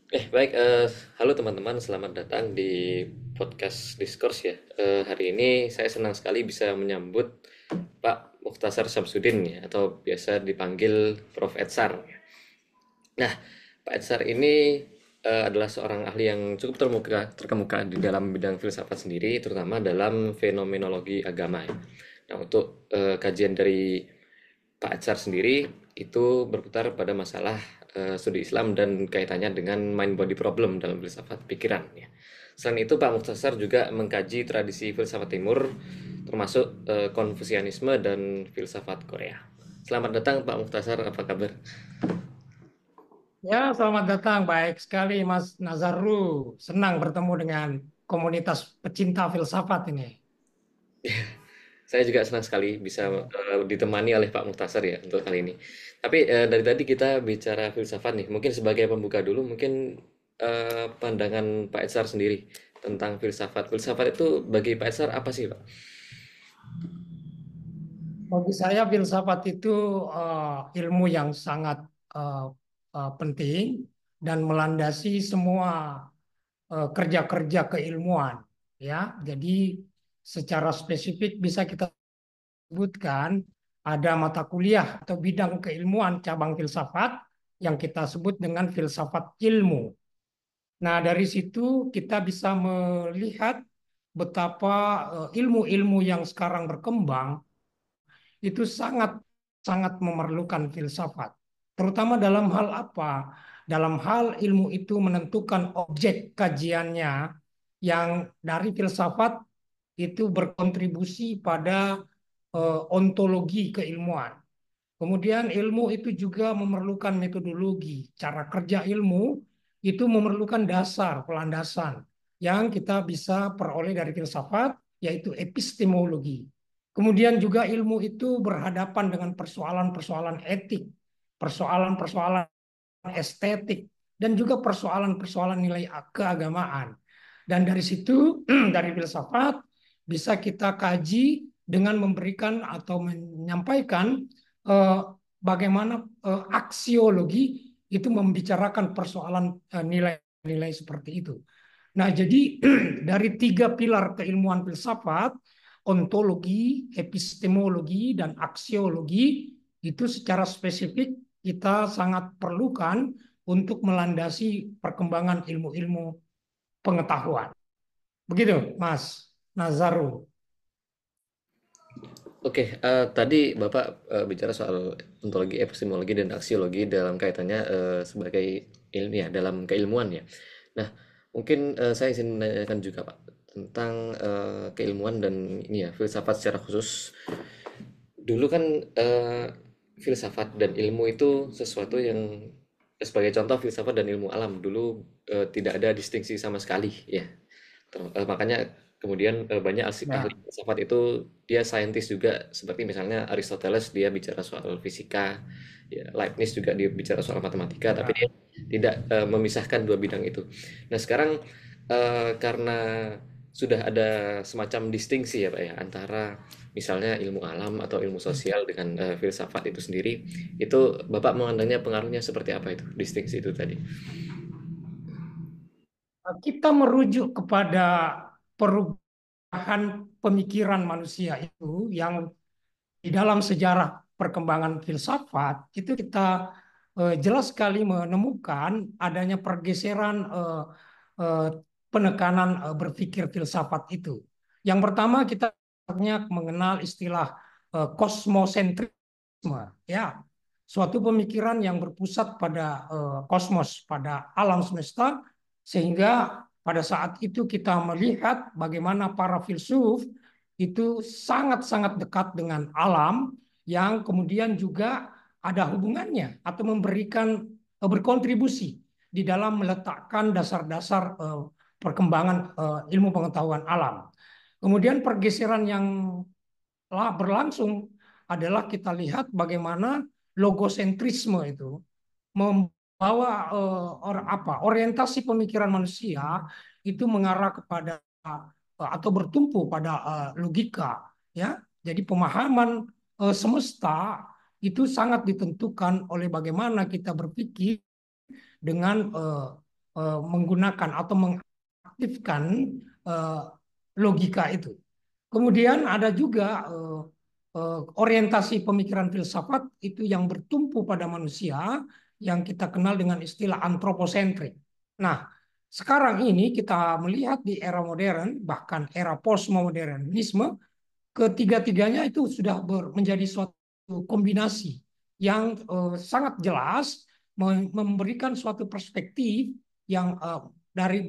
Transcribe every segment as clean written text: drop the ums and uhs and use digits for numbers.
Baik, halo teman-teman, selamat datang di podcast Discourse ya. Hari ini saya senang sekali bisa menyambut Pak Mukhtasar Samsudin ya, atau biasa dipanggil Prof. Edzar. Nah, Pak Edzar ini adalah seorang ahli yang cukup terkemuka di dalam bidang filsafat sendiri, terutama dalam fenomenologi agama ya. Nah, untuk kajian dari Pak Adzar sendiri itu berputar pada masalah studi Islam dan kaitannya dengan mind body problem dalam filsafat pikiran ya. Selain itu Pak Mukhtasar juga mengkaji tradisi filsafat timur termasuk Konfusianisme dan filsafat Korea. Selamat datang Pak Mukhtasar, apa kabar? Ya, selamat datang. Baik sekali, Mas Nazaru. Senang bertemu dengan komunitas pecinta filsafat ini. Saya juga senang sekali bisa ditemani oleh Pak Mukhtasar ya untuk kali ini. Tapi dari tadi kita bicara filsafat nih, mungkin sebagai pembuka dulu, mungkin pandangan Pak Edzar sendiri tentang filsafat. Filsafat itu bagi Pak Edzar apa sih, Pak? Bagi saya, filsafat itu ilmu yang sangat eh, penting dan melandasi semua kerja-kerja keilmuan. Ya, jadi secara spesifik bisa kita sebutkan ada mata kuliah atau bidang keilmuan cabang filsafat yang kita sebut dengan filsafat ilmu. Nah, dari situ kita bisa melihat betapa ilmu-ilmu yang sekarang berkembang itu sangat sangat memerlukan filsafat. Terutama dalam hal apa? Dalam hal ilmu itu menentukan objek kajiannya yang dari filsafat itu berkontribusi pada ontologi keilmuan. Kemudian ilmu itu juga memerlukan metodologi. Cara kerja ilmu itu memerlukan dasar, pelandasan yang kita bisa peroleh dari filsafat, yaitu epistemologi. Kemudian juga ilmu itu berhadapan dengan persoalan-persoalan etik, persoalan-persoalan estetik, dan juga persoalan-persoalan nilai keagamaan. Dan dari situ, dari filsafat, bisa kita kaji dengan memberikan atau menyampaikan eh, bagaimana aksiologi itu membicarakan persoalan nilai-nilai seperti itu. Nah, jadi dari tiga pilar keilmuan filsafat, ontologi, epistemologi, dan aksiologi, itu secara spesifik kita sangat perlukan untuk melandasi perkembangan ilmu-ilmu pengetahuan. Begitu, Mas Nazaru. Oke, tadi Bapak bicara soal ontologi, epistemologi, dan aksiologi dalam kaitannya sebagai ilmiah dalam keilmuan ya. Nah, mungkin saya ingin menanyakan juga Pak tentang keilmuan dan ini ya filsafat secara khusus. Dulu kan filsafat dan ilmu itu sesuatu yang sebagai contoh filsafat dan ilmu alam dulu tidak ada distingsi sama sekali ya. Makanya kemudian banyak ahli Ya, filsafat itu dia saintis juga seperti misalnya Aristoteles dia bicara soal fisika, ya, Leibniz juga dia bicara soal matematika, tapi dia ya. tidak memisahkan dua bidang itu. Nah sekarang karena sudah ada semacam distingsi ya Pak ya antara misalnya ilmu alam atau ilmu sosial dengan filsafat itu sendiri, itu Bapak memandangnya pengaruhnya seperti apa itu distingsi itu tadi? Kita merujuk kepada perubahan pemikiran manusia itu yang di dalam sejarah perkembangan filsafat itu kita jelas sekali menemukan adanya pergeseran eh, penekanan berpikir filsafat itu. Yang pertama kita banyak mengenal istilah kosmosentrisme, ya, suatu pemikiran yang berpusat pada kosmos, pada alam semesta, sehingga pada saat itu kita melihat bagaimana para filsuf itu sangat-sangat dekat dengan alam yang kemudian juga ada hubungannya atau memberikan berkontribusi di dalam meletakkan dasar-dasar perkembangan ilmu pengetahuan alam. Kemudian pergeseran yang berlangsung adalah kita lihat bagaimana logosentrisme itu membawa orientasi pemikiran manusia itu mengarah kepada atau bertumpu pada logika, ya. Jadi pemahaman semesta itu sangat ditentukan oleh bagaimana kita berpikir dengan menggunakan atau mengaktifkan eh, logika itu. Kemudian ada juga orientasi pemikiran filsafat itu yang bertumpu pada manusia yang kita kenal dengan istilah antroposentrik. Nah, sekarang ini kita melihat di era modern, bahkan era postmodernisme, ketiga-tiganya itu sudah menjadi suatu kombinasi yang sangat jelas memberikan suatu perspektif yang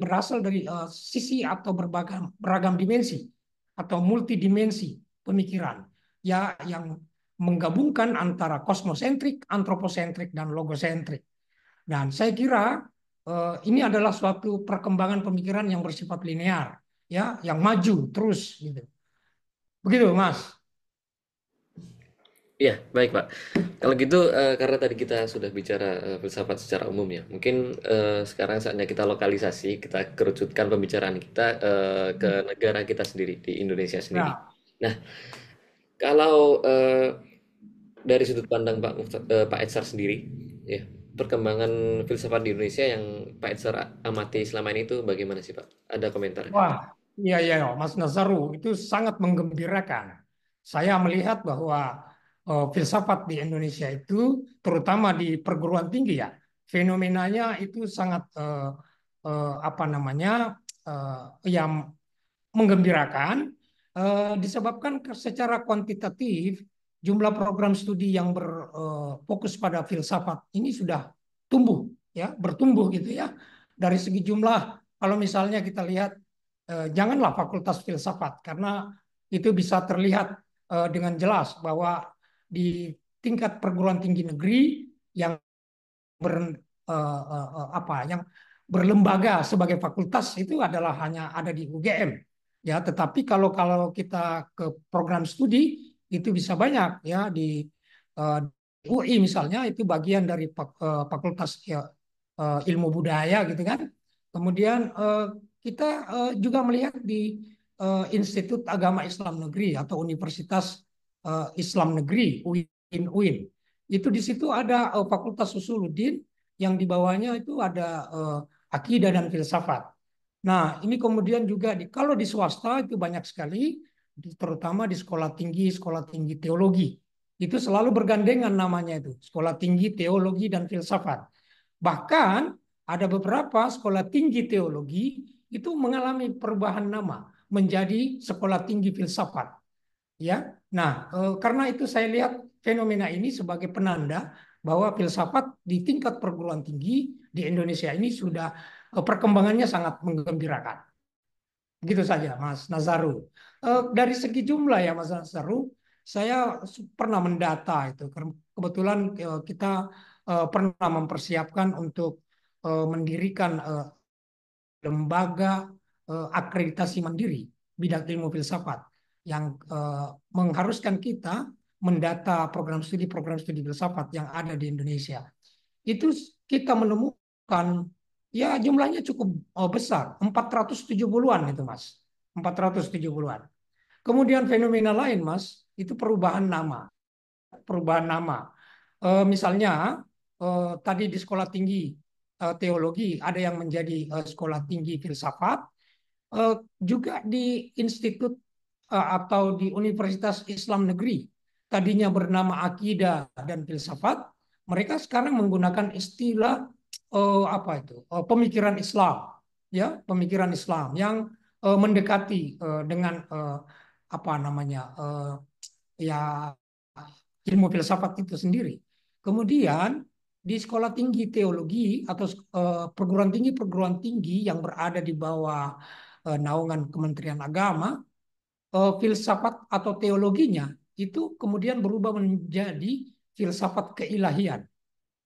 berasal dari sisi atau beragam dimensi atau multidimensi pemikiran ya yang menggabungkan antara kosmosentrik, antroposentrik dan logosentrik. Dan saya kira ini adalah suatu perkembangan pemikiran yang bersifat linear ya, yang maju terus gitu. Begitu, Mas. Iya, baik Pak. Kalau gitu, karena tadi kita sudah bicara filsafat secara umum ya, mungkin sekarang saatnya kita lokalisasi, kita kerucutkan pembicaraan kita ke negara kita sendiri, di Indonesia sendiri. Ya, Nah, kalau dari sudut pandang Pak Edzar sendiri, ya, perkembangan filsafat di Indonesia yang Pak Edzar amati selama ini itu bagaimana sih Pak? Ada komentar nggak? wah, iya iya Mas Nazaru itu sangat menggembirakan. Saya melihat bahwa filsafat di Indonesia itu, terutama di perguruan tinggi ya, fenomenanya itu sangat apa namanya yang menggembirakan, disebabkan secara kuantitatif jumlah program studi yang berfokus pada filsafat ini sudah tumbuh ya, bertumbuh gitu ya. Dari segi jumlah, kalau misalnya kita lihat, janganlah fakultas filsafat karena itu bisa terlihat dengan jelas bahwa di tingkat perguruan tinggi negeri yang ber, yang berlembaga sebagai fakultas itu adalah hanya ada di UGM ya, tetapi kalau kalau kita ke program studi itu bisa banyak ya di uh, UI misalnya, itu bagian dari fakultas ya, ilmu budaya gitu kan. Kemudian kita juga melihat di Institut Agama Islam Negeri atau Universitas Islam Negeri UIN. Itu di situ ada Fakultas Usuluddin yang di bawahnya itu ada akidah dan filsafat. Nah, ini kemudian juga kalau di swasta itu banyak sekali, terutama di sekolah tinggi teologi. Itu selalu bergandengan namanya itu, sekolah tinggi teologi dan filsafat. Bahkan ada beberapa sekolah tinggi teologi itu mengalami perubahan nama menjadi sekolah tinggi filsafat. Ya, nah karena itu saya lihat fenomena ini sebagai penanda bahwa filsafat di tingkat perguruan tinggi di Indonesia ini sudah perkembangannya sangat menggembirakan. Gitu saja, Mas Nazaru. Dari segi jumlah ya, Mas Nazaru, saya pernah mendata itu. Kebetulan kita pernah mempersiapkan untuk mendirikan lembaga akreditasi mandiri bidang ilmu filsafat yang mengharuskan kita mendata program studi filsafat yang ada di Indonesia. Itu kita menemukan ya jumlahnya cukup besar, 470-an itu Mas. 470-an. Kemudian fenomena lain Mas, itu perubahan nama. Perubahan nama. Misalnya tadi di sekolah tinggi teologi ada yang menjadi sekolah tinggi filsafat, juga di institut atau di Universitas Islam Negeri tadinya bernama Akidah dan Filsafat, mereka sekarang menggunakan istilah apa itu pemikiran Islam, ya pemikiran Islam yang mendekati dengan apa namanya ya ilmu filsafat itu sendiri. Kemudian di sekolah tinggi teologi atau perguruan tinggi yang berada di bawah naungan Kementerian Agama, filsafat atau teologinya itu kemudian berubah menjadi filsafat keilahian.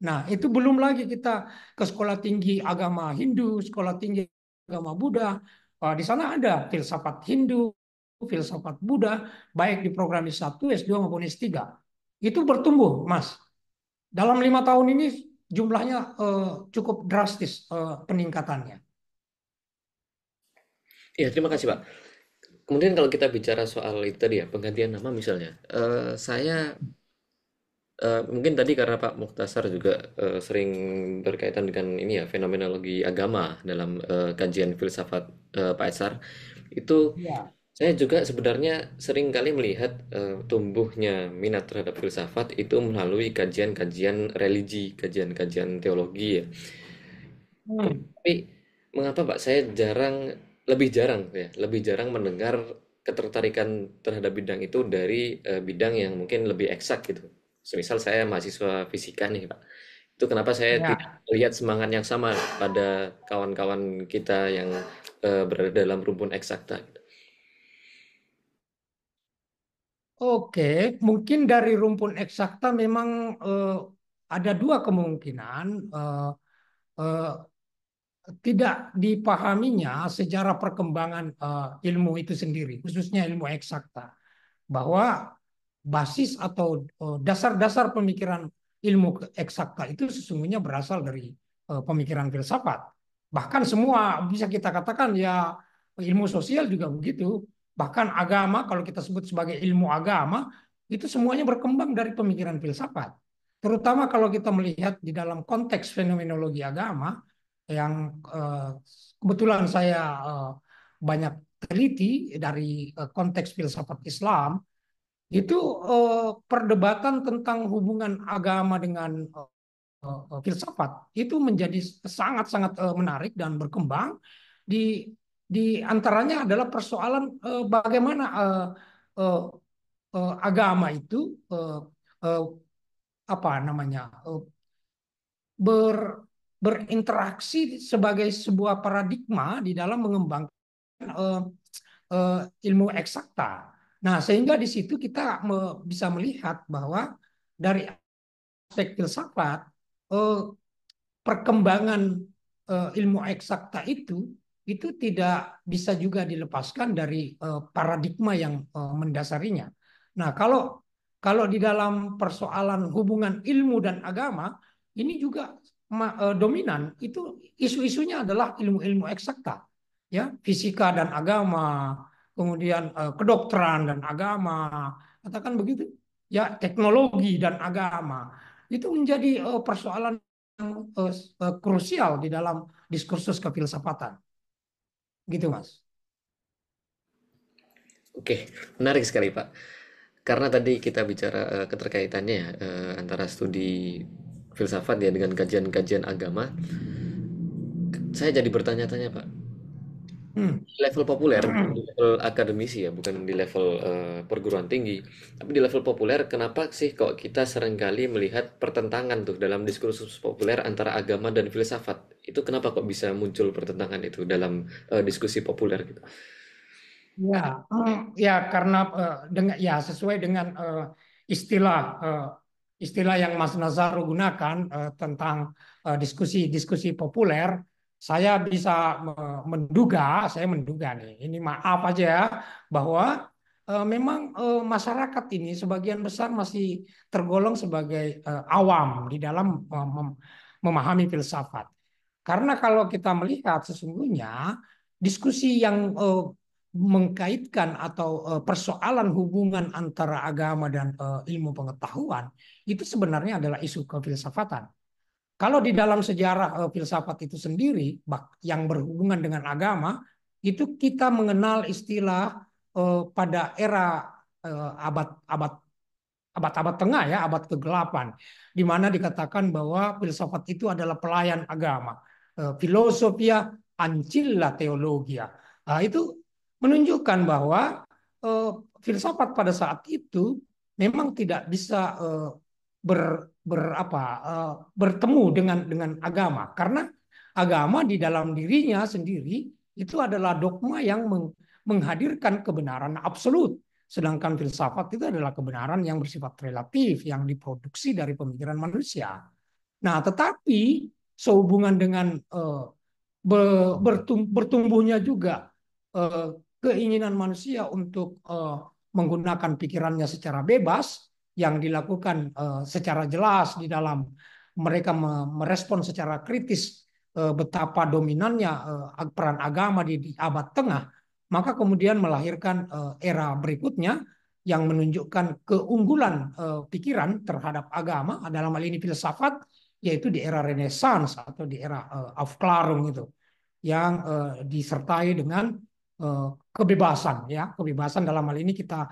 Nah, itu belum lagi kita ke sekolah tinggi agama Hindu, sekolah tinggi agama Buddha. Di sana ada filsafat Hindu, filsafat Buddha, baik di program S1, S2 maupun S3. Itu bertumbuh, Mas. Dalam 5 tahun ini jumlahnya cukup drastis peningkatannya. Iya, terima kasih Pak. Kemudian kalau kita bicara soal itu tadi ya, penggantian nama misalnya, saya Mungkin tadi karena Pak Mukhtasar juga sering berkaitan dengan ini ya fenomenologi agama dalam kajian filsafat Pak Esar, itu Ya. saya juga sebenarnya sering kali melihat tumbuhnya minat terhadap filsafat itu melalui kajian-kajian religi, kajian-kajian teologi ya. Hmm. Tapi mengapa Pak saya lebih jarang ya, lebih jarang mendengar ketertarikan terhadap bidang itu dari bidang yang mungkin lebih eksak gitu. Semisal saya mahasiswa fisika nih Pak. Itu kenapa saya tidak Ya. lihat semangat yang sama pada kawan-kawan kita yang berada dalam rumpun eksakta gitu. Oke, mungkin dari rumpun eksakta memang ada dua kemungkinan. Eh, Tidak dipahaminya sejarah perkembangan ilmu itu sendiri, khususnya ilmu eksakta, bahwa basis atau dasar-dasar pemikiran ilmu eksakta itu sesungguhnya berasal dari pemikiran filsafat. Bahkan semua bisa kita katakan ya ilmu sosial juga begitu. Bahkan agama kalau kita sebut sebagai ilmu agama itu semuanya berkembang dari pemikiran filsafat. Terutama kalau kita melihat di dalam konteks fenomenologi agama yang kebetulan saya banyak teliti dari konteks filsafat Islam itu perdebatan tentang hubungan agama dengan filsafat itu menjadi sangat-sangat menarik dan berkembang di antaranya adalah persoalan bagaimana uh, agama itu uh, uh, apa namanya ber berinteraksi sebagai sebuah paradigma di dalam mengembangkan uh, ilmu eksakta. Nah, sehingga di situ kita bisa melihat bahwa dari aspek filsafat, eh, perkembangan ilmu eksakta itu tidak bisa juga dilepaskan dari paradigma yang mendasarinya. Nah, kalau kalau di dalam persoalan hubungan ilmu dan agama ini juga dominan itu isu-isunya adalah ilmu-ilmu eksakta, ya fisika dan agama, kemudian kedokteran dan agama, katakan begitu, ya teknologi dan agama itu menjadi persoalan krusial di dalam diskursus kefilsafatan, gitu Mas. Oke, menarik sekali Pak. Karena tadi kita bicara keterkaitannya ya, antara studi filsafat ya dengan kajian-kajian agama, saya jadi bertanya-tanya Pak. Hmm. Di level populer, bukan di level akademisi ya, bukan di level perguruan tinggi, tapi di level populer, kenapa sih kok kita seringkali melihat pertentangan tuh dalam diskursus populer antara agama dan filsafat? Itu kenapa kok bisa muncul pertentangan itu dalam diskusi populer gitu? Ya, ya karena dengan ya sesuai dengan istilah istilah yang Mas Nazar gunakan tentang diskusi-diskusi populer, saya bisa saya menduga nih, ini maaf aja ya, bahwa memang masyarakat ini sebagian besar masih tergolong sebagai awam di dalam memahami filsafat. Karena kalau kita melihat sesungguhnya diskusi yang mengkaitkan atau persoalan hubungan antara agama dan ilmu pengetahuan itu sebenarnya adalah isu kefilsafatan. Kalau di dalam sejarah filsafat itu sendiri yang berhubungan dengan agama itu kita mengenal istilah pada era abad-abad abad-abad tengah ya, abad kegelapan, di mana dikatakan bahwa filsafat itu adalah pelayan agama. Filosofia ancilla teologia. Nah, itu menunjukkan bahwa eh, filsafat pada saat itu memang tidak bisa bertemu dengan agama karena agama di dalam dirinya sendiri itu adalah dogma yang menghadirkan kebenaran absolut. Sedangkan filsafat itu adalah kebenaran yang bersifat relatif, yang diproduksi dari pemikiran manusia. Nah, tetapi sehubungan dengan bertumbuhnya juga eh, keinginan manusia untuk menggunakan pikirannya secara bebas, yang dilakukan secara jelas di dalam mereka merespon secara kritis betapa dominannya peran agama di abad tengah, maka kemudian melahirkan era berikutnya yang menunjukkan keunggulan pikiran terhadap agama dalam hal ini filsafat, yaitu di era Renaissance atau di era Aufklärung itu, yang disertai dengan kebebasan, ya, kebebasan dalam hal ini kita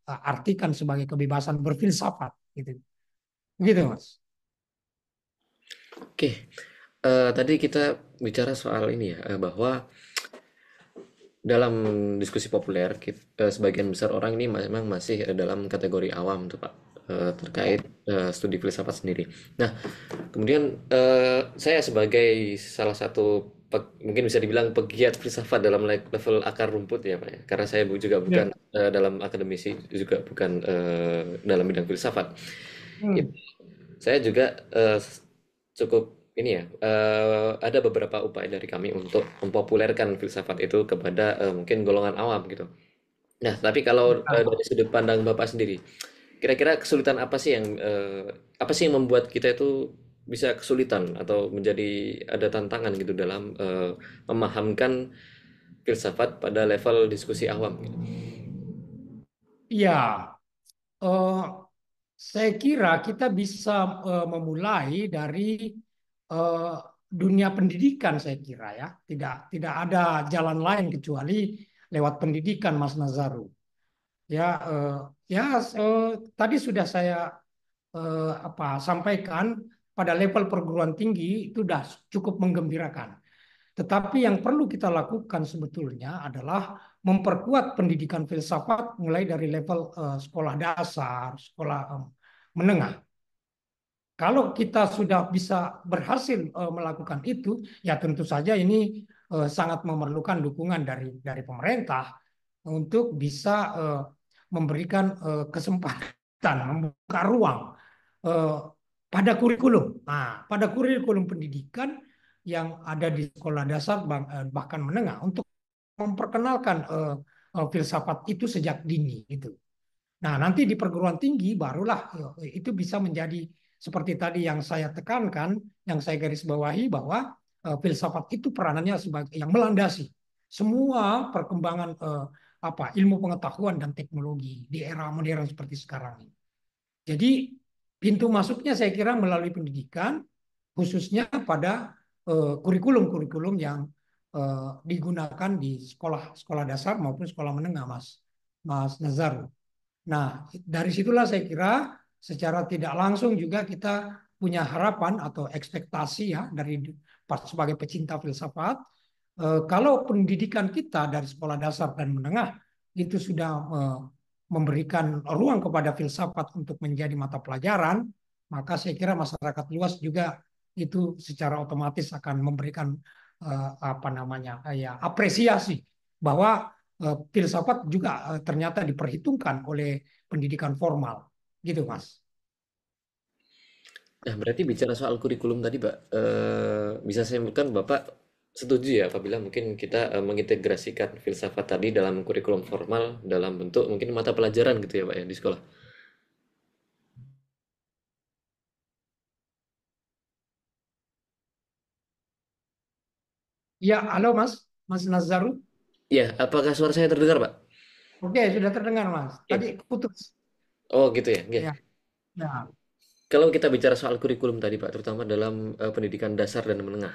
artikan sebagai kebebasan berfilsafat, gitu, gitu Mas. Oke, tadi kita bicara soal ini ya, bahwa dalam diskusi populer, sebagian besar orang ini memang masih dalam kategori awam tuh Pak, terkait studi filsafat sendiri. Nah, kemudian saya sebagai salah satu mungkin bisa dibilang pegiat filsafat dalam level akar rumput ya Pak ya, karena saya juga bukan Ya. dalam akademisi, juga bukan dalam bidang filsafat. Itu Hmm. saya juga cukup ini ya, ada beberapa upaya dari kami untuk mempopulerkan filsafat itu kepada mungkin golongan awam gitu. Nah, tapi kalau Ya. dari sudut pandang Bapak sendiri, kira-kira kesulitan apa sih yang membuat kita itu bisa kesulitan atau menjadi ada tantangan gitu dalam memahamkan filsafat pada level diskusi awam gitu. Ya, eh, saya kira kita bisa memulai dari eh, dunia pendidikan. Saya kira ya, tidak ada jalan lain kecuali lewat pendidikan, Mas Nazaru. Ya, ya, tadi sudah saya sampaikan, pada level perguruan tinggi itu sudah cukup menggembirakan. Tetapi yang perlu kita lakukan sebetulnya adalah memperkuat pendidikan filsafat mulai dari level sekolah dasar, sekolah menengah. Kalau kita sudah bisa berhasil melakukan itu, ya tentu saja ini sangat memerlukan dukungan dari pemerintah untuk bisa memberikan kesempatan, membuka ruang eh, pada kurikulum. Nah, pada kurikulum pendidikan yang ada di sekolah dasar bahkan menengah untuk memperkenalkan filsafat itu sejak dini itu. Nah, nanti di perguruan tinggi barulah itu bisa menjadi seperti tadi yang saya tekankan, yang saya garis bawahi bahwa filsafat itu peranannya sebagai yang melandasi semua perkembangan ilmu pengetahuan dan teknologi di era modern seperti sekarang ini. Jadi pintu masuknya saya kira melalui pendidikan, khususnya pada kurikulum-kurikulum yang digunakan di sekolah dasar maupun sekolah menengah, Mas Nazar. Nah, dari situlah saya kira secara tidak langsung juga kita punya harapan atau ekspektasi ya dari sebagai pecinta filsafat. Kalau pendidikan kita dari sekolah dasar dan menengah itu sudah memberikan ruang kepada filsafat untuk menjadi mata pelajaran, maka saya kira masyarakat luas juga itu secara otomatis akan memberikan apresiasi bahwa filsafat juga ternyata diperhitungkan oleh pendidikan formal, gitu Mas. Nah, berarti bicara soal kurikulum tadi, Pak, bisa saya simpulkan Bapak setuju ya apabila mungkin kita mengintegrasikan filsafat tadi dalam kurikulum formal dalam bentuk mungkin mata pelajaran gitu ya, Pak ya di sekolah. Ya, halo Mas, Mas Nazaru. Iya, apakah suara saya terdengar, Pak? Oke, sudah terdengar Mas. Tadi Oke. putus. Oh, gitu ya. Oke. Ya, ya, Kalau kita bicara soal kurikulum tadi, Pak, terutama dalam pendidikan dasar dan menengah.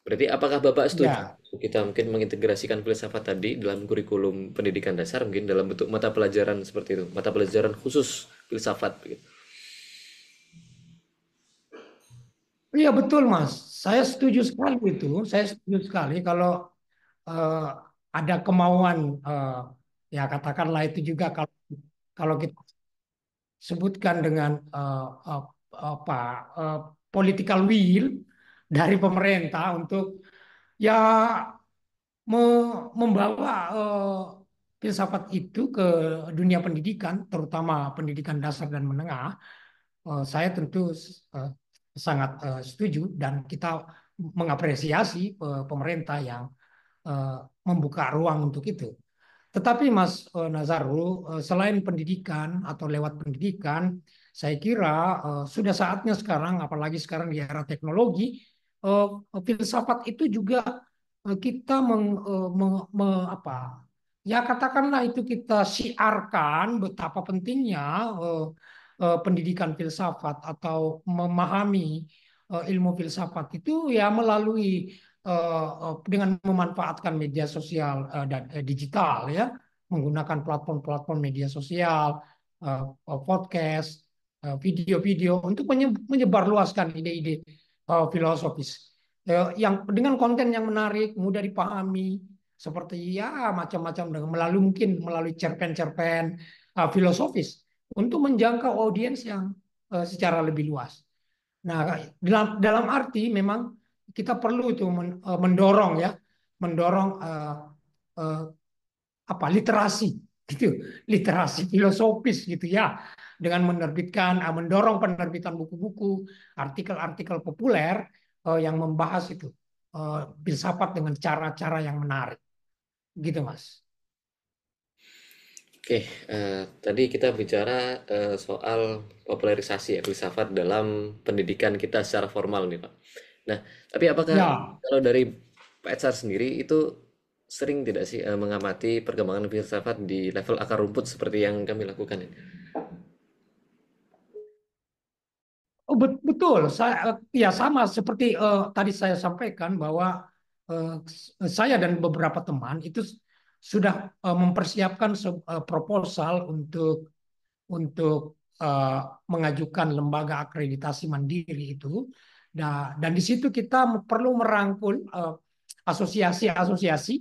Berarti apakah Bapak setuju ya. kita mungkin mengintegrasikan filsafat tadi dalam kurikulum pendidikan dasar mungkin dalam bentuk mata pelajaran seperti itu, mata pelajaran khusus filsafat begitu. Iya betul Mas. Saya setuju sekali itu. Saya setuju sekali kalau eh, ada kemauan, ya katakanlah itu juga kalau kalau kita sebutkan dengan apa eh, political will dari pemerintah untuk ya membawa filsafat itu ke dunia pendidikan, terutama pendidikan dasar dan menengah. Saya tentu eh, sangat setuju dan kita mengapresiasi pemerintah yang eh, membuka ruang untuk itu. Tetapi Mas Nazaru, selain pendidikan atau lewat pendidikan, saya kira sudah saatnya sekarang, apalagi sekarang di era teknologi, filsafat itu juga kita Ya katakanlah itu kita siarkan betapa pentingnya eh, pendidikan filsafat atau memahami ilmu filsafat itu ya melalui dengan memanfaatkan media sosial dan digital ya, menggunakan platform-platform media sosial, podcast, video-video untuk menyebarluaskan ide-ide filosofis yang dengan konten yang menarik, mudah dipahami, seperti ya macam-macam melalui mungkin melalui cerpen-cerpen filosofis untuk menjangkau audiens yang secara lebih luas. Nah, dalam arti memang kita perlu itu mendorong ya, mendorong eh, apa literasi gitu, literasi filosofis gitu ya, dengan menerbitkan mendorong penerbitan buku-buku, artikel-artikel populer yang membahas itu filsafat dengan cara-cara yang menarik gitu Mas. Oke, tadi kita bicara soal popularisasi ya filsafat dalam pendidikan kita secara formal nih Pak. Nah, tapi apakah Ya, kalau dari Pak Etsar sendiri itu sering tidak sih mengamati perkembangan filsafat di level akar rumput seperti yang kami lakukan ini? oh, betul. Saya ya sama seperti tadi saya sampaikan bahwa eh, saya dan beberapa teman itu sudah mempersiapkan proposal untuk eh, mengajukan lembaga akreditasi mandiri itu. Nah, dan di situ kita perlu merangkul asosiasi-asosiasi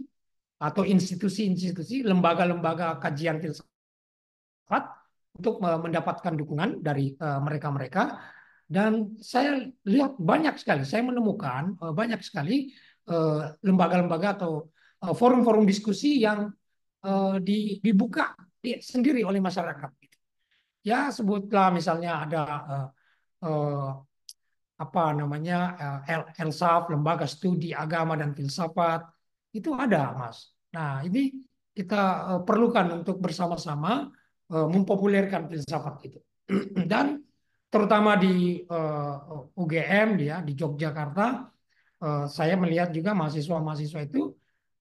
atau institusi-institusi, lembaga-lembaga kajian filsafat untuk mendapatkan dukungan dari mereka-mereka. Dan saya lihat banyak sekali, saya menemukan banyak sekali lembaga-lembaga atau forum-forum diskusi yang dibuka sendiri oleh masyarakat. Ya sebutlah misalnya ada eh, apa namanya LSAF, Lembaga Studi Agama dan Filsafat, itu ada, Mas. Nah, ini kita perlukan untuk bersama-sama mempopulerkan filsafat itu. Dan terutama di UGM dia di Yogyakarta, saya melihat juga mahasiswa-mahasiswa itu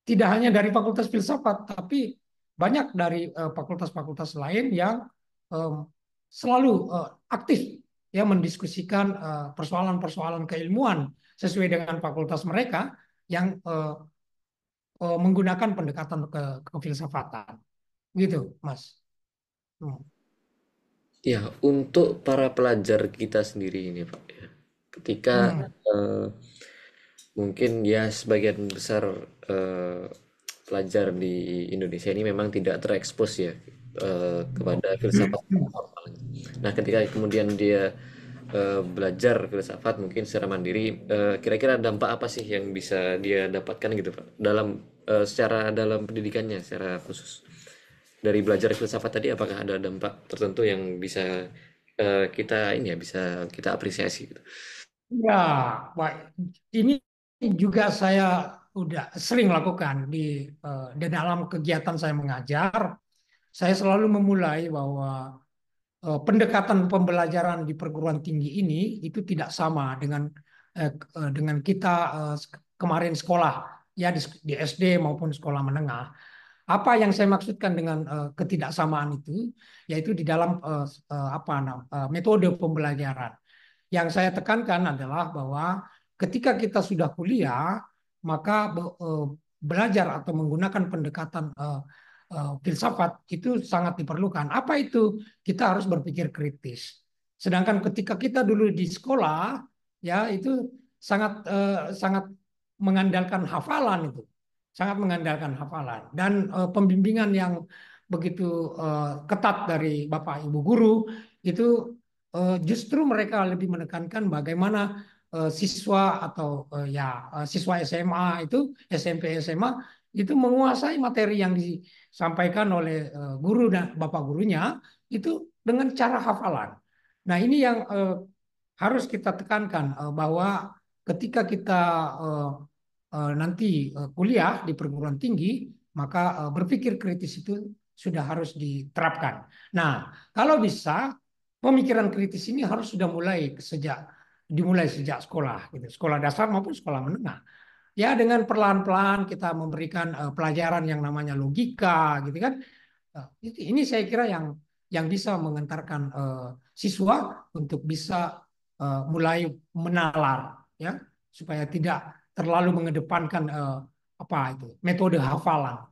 tidak hanya dari Fakultas Filsafat, tapi banyak dari fakultas-fakultas lain yang eh, selalu aktif ya mendiskusikan persoalan-persoalan keilmuan sesuai dengan fakultas mereka yang menggunakan pendekatan kefilsafatan gitu Mas. Hmm. Ya, untuk para pelajar kita sendiri ini Pak ya. Ketika Hmm. eh, mungkin ya sebagian besar eh, pelajar di Indonesia ini memang tidak terekspos ya kepada filsafat formal. Nah, ketika kemudian dia belajar filsafat mungkin secara mandiri, kira-kira dampak apa sih yang bisa dia dapatkan gitu Pak dalam secara dalam pendidikannya secara khusus dari belajar filsafat tadi apakah ada dampak tertentu yang bisa kita ini ya bisa kita apresiasi gitu. Ya, Pak, ini juga saya udah sering lakukan di dalam kegiatan saya mengajar. Saya selalu memulai bahwa pendekatan pembelajaran di perguruan tinggi ini itu tidak sama dengan kita kemarin sekolah ya di SD maupun sekolah menengah. Apa yang saya maksudkan dengan ketidaksamaan itu, yaitu di dalam apa metode pembelajaran. Yang saya tekankan adalah bahwa ketika kita sudah kuliah, maka belajar atau menggunakan pendekatan filsafat itu sangat diperlukan. Apa itu? Kita harus berpikir kritis. Sedangkan ketika kita dulu di sekolah, ya itu sangat mengandalkan hafalan itu, sangat mengandalkan hafalan dan pembimbingan yang begitu ketat dari Bapak Ibu guru itu justru mereka lebih menekankan bagaimana siswa atau siswa SMA itu SMP SMA itu menguasai materi yang disampaikan oleh guru dan bapak gurunya itu dengan cara hafalan. Nah ini yang harus kita tekankan bahwa ketika kita eh, nanti kuliah di perguruan tinggi maka berpikir kritis itu sudah harus diterapkan. Nah kalau bisa pemikiran kritis ini harus sudah dimulai sejak sekolah gitu, sekolah dasar maupun sekolah menengah. ya dengan perlahan-lahan kita memberikan pelajaran yang namanya logika, gitu kan. Ini saya kira yang bisa mengantarkan siswa untuk bisa mulai menalar, ya, supaya tidak terlalu mengedepankan apa itu metode hafalan,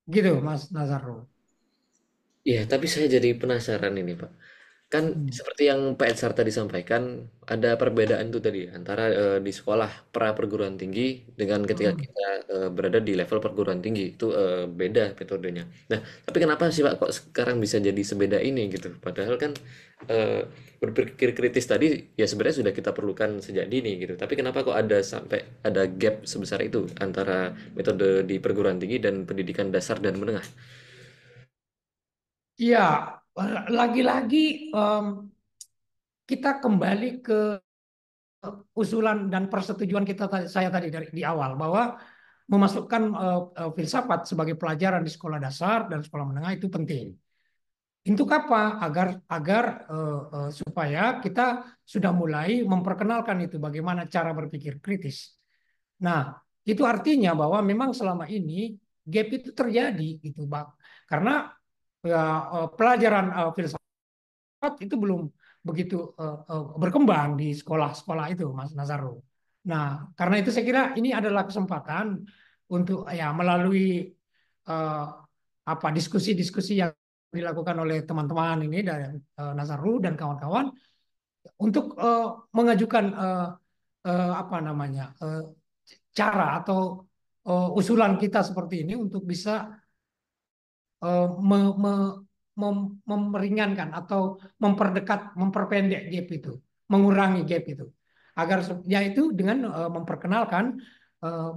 gitu Mas Nazarro. Ya, tapi saya jadi penasaran ini, Pak. Kan Hmm. seperti yang Pak Edzar tadi sampaikan, ada perbedaan tuh tadi antara di sekolah pra perguruan tinggi dengan ketika Hmm. kita berada di level perguruan tinggi itu beda metodenya. Nah, tapi kenapa sih Pak kok sekarang bisa jadi sebeda ini gitu? Padahal kan eh, berpikir kritis tadi ya sebenarnya sudah kita perlukan sejak dini gitu. Tapi kenapa kok ada sampai ada gap sebesar itu antara metode di perguruan tinggi dan pendidikan dasar dan menengah? Iya, lagi-lagi em, kita kembali ke usulan dan persetujuan saya tadi dari di awal bahwa memasukkan filsafat sebagai pelajaran di sekolah dasar dan sekolah menengah itu penting. Untuk apa? Agar supaya kita sudah mulai memperkenalkan itu bagaimana cara berpikir kritis. Nah, itu artinya bahwa memang selama ini gap itu terjadi gitu, Bang. Karena ya, pelajaran filsafat itu belum begitu berkembang di sekolah-sekolah itu, Mas Nazaro. Nah, karena itu saya kira ini adalah kesempatan untuk ya melalui eh, apa diskusi-diskusi yang dilakukan oleh teman-teman ini dari Nazaru dan kawan-kawan untuk mengajukan apa namanya cara atau usulan kita seperti ini untuk bisa me- me- meringankan atau memperdekat, memperpendek gap itu, mengurangi gap itu, agar yaitu dengan memperkenalkan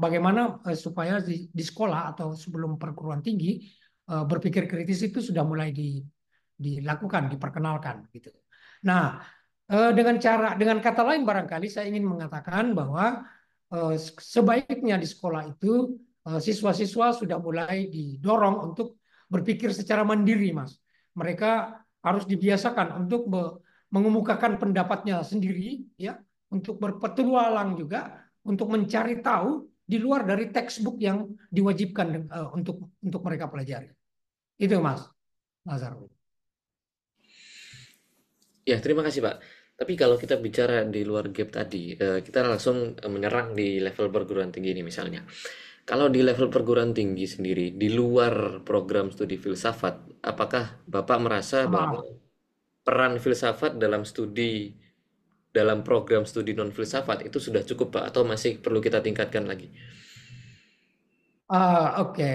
bagaimana supaya di sekolah atau sebelum perguruan tinggi berpikir kritis itu sudah mulai dilakukan, diperkenalkan gitu. Nah, dengan kata lain barangkali saya ingin mengatakan bahwa sebaiknya di sekolah itu siswa-siswa sudah mulai didorong untuk berpikir secara mandiri, Mas. Mereka harus dibiasakan untuk mengemukakan pendapatnya sendiri, ya, untuk berpetualang juga, untuk mencari tahu di luar dari textbook yang diwajibkan untuk mereka pelajari. Itu, Mas Nazar. Ya, terima kasih Pak. Tapi kalau kita bicara di luar gap tadi, kita langsung menyerang di level perguruan tinggi ini misalnya. Kalau di level perguruan tinggi sendiri, di luar program studi filsafat, apakah Bapak merasa bahwa Ah, peran filsafat dalam studi, dalam program studi non filsafat itu sudah cukup Pak, atau masih perlu kita tingkatkan lagi? Oke,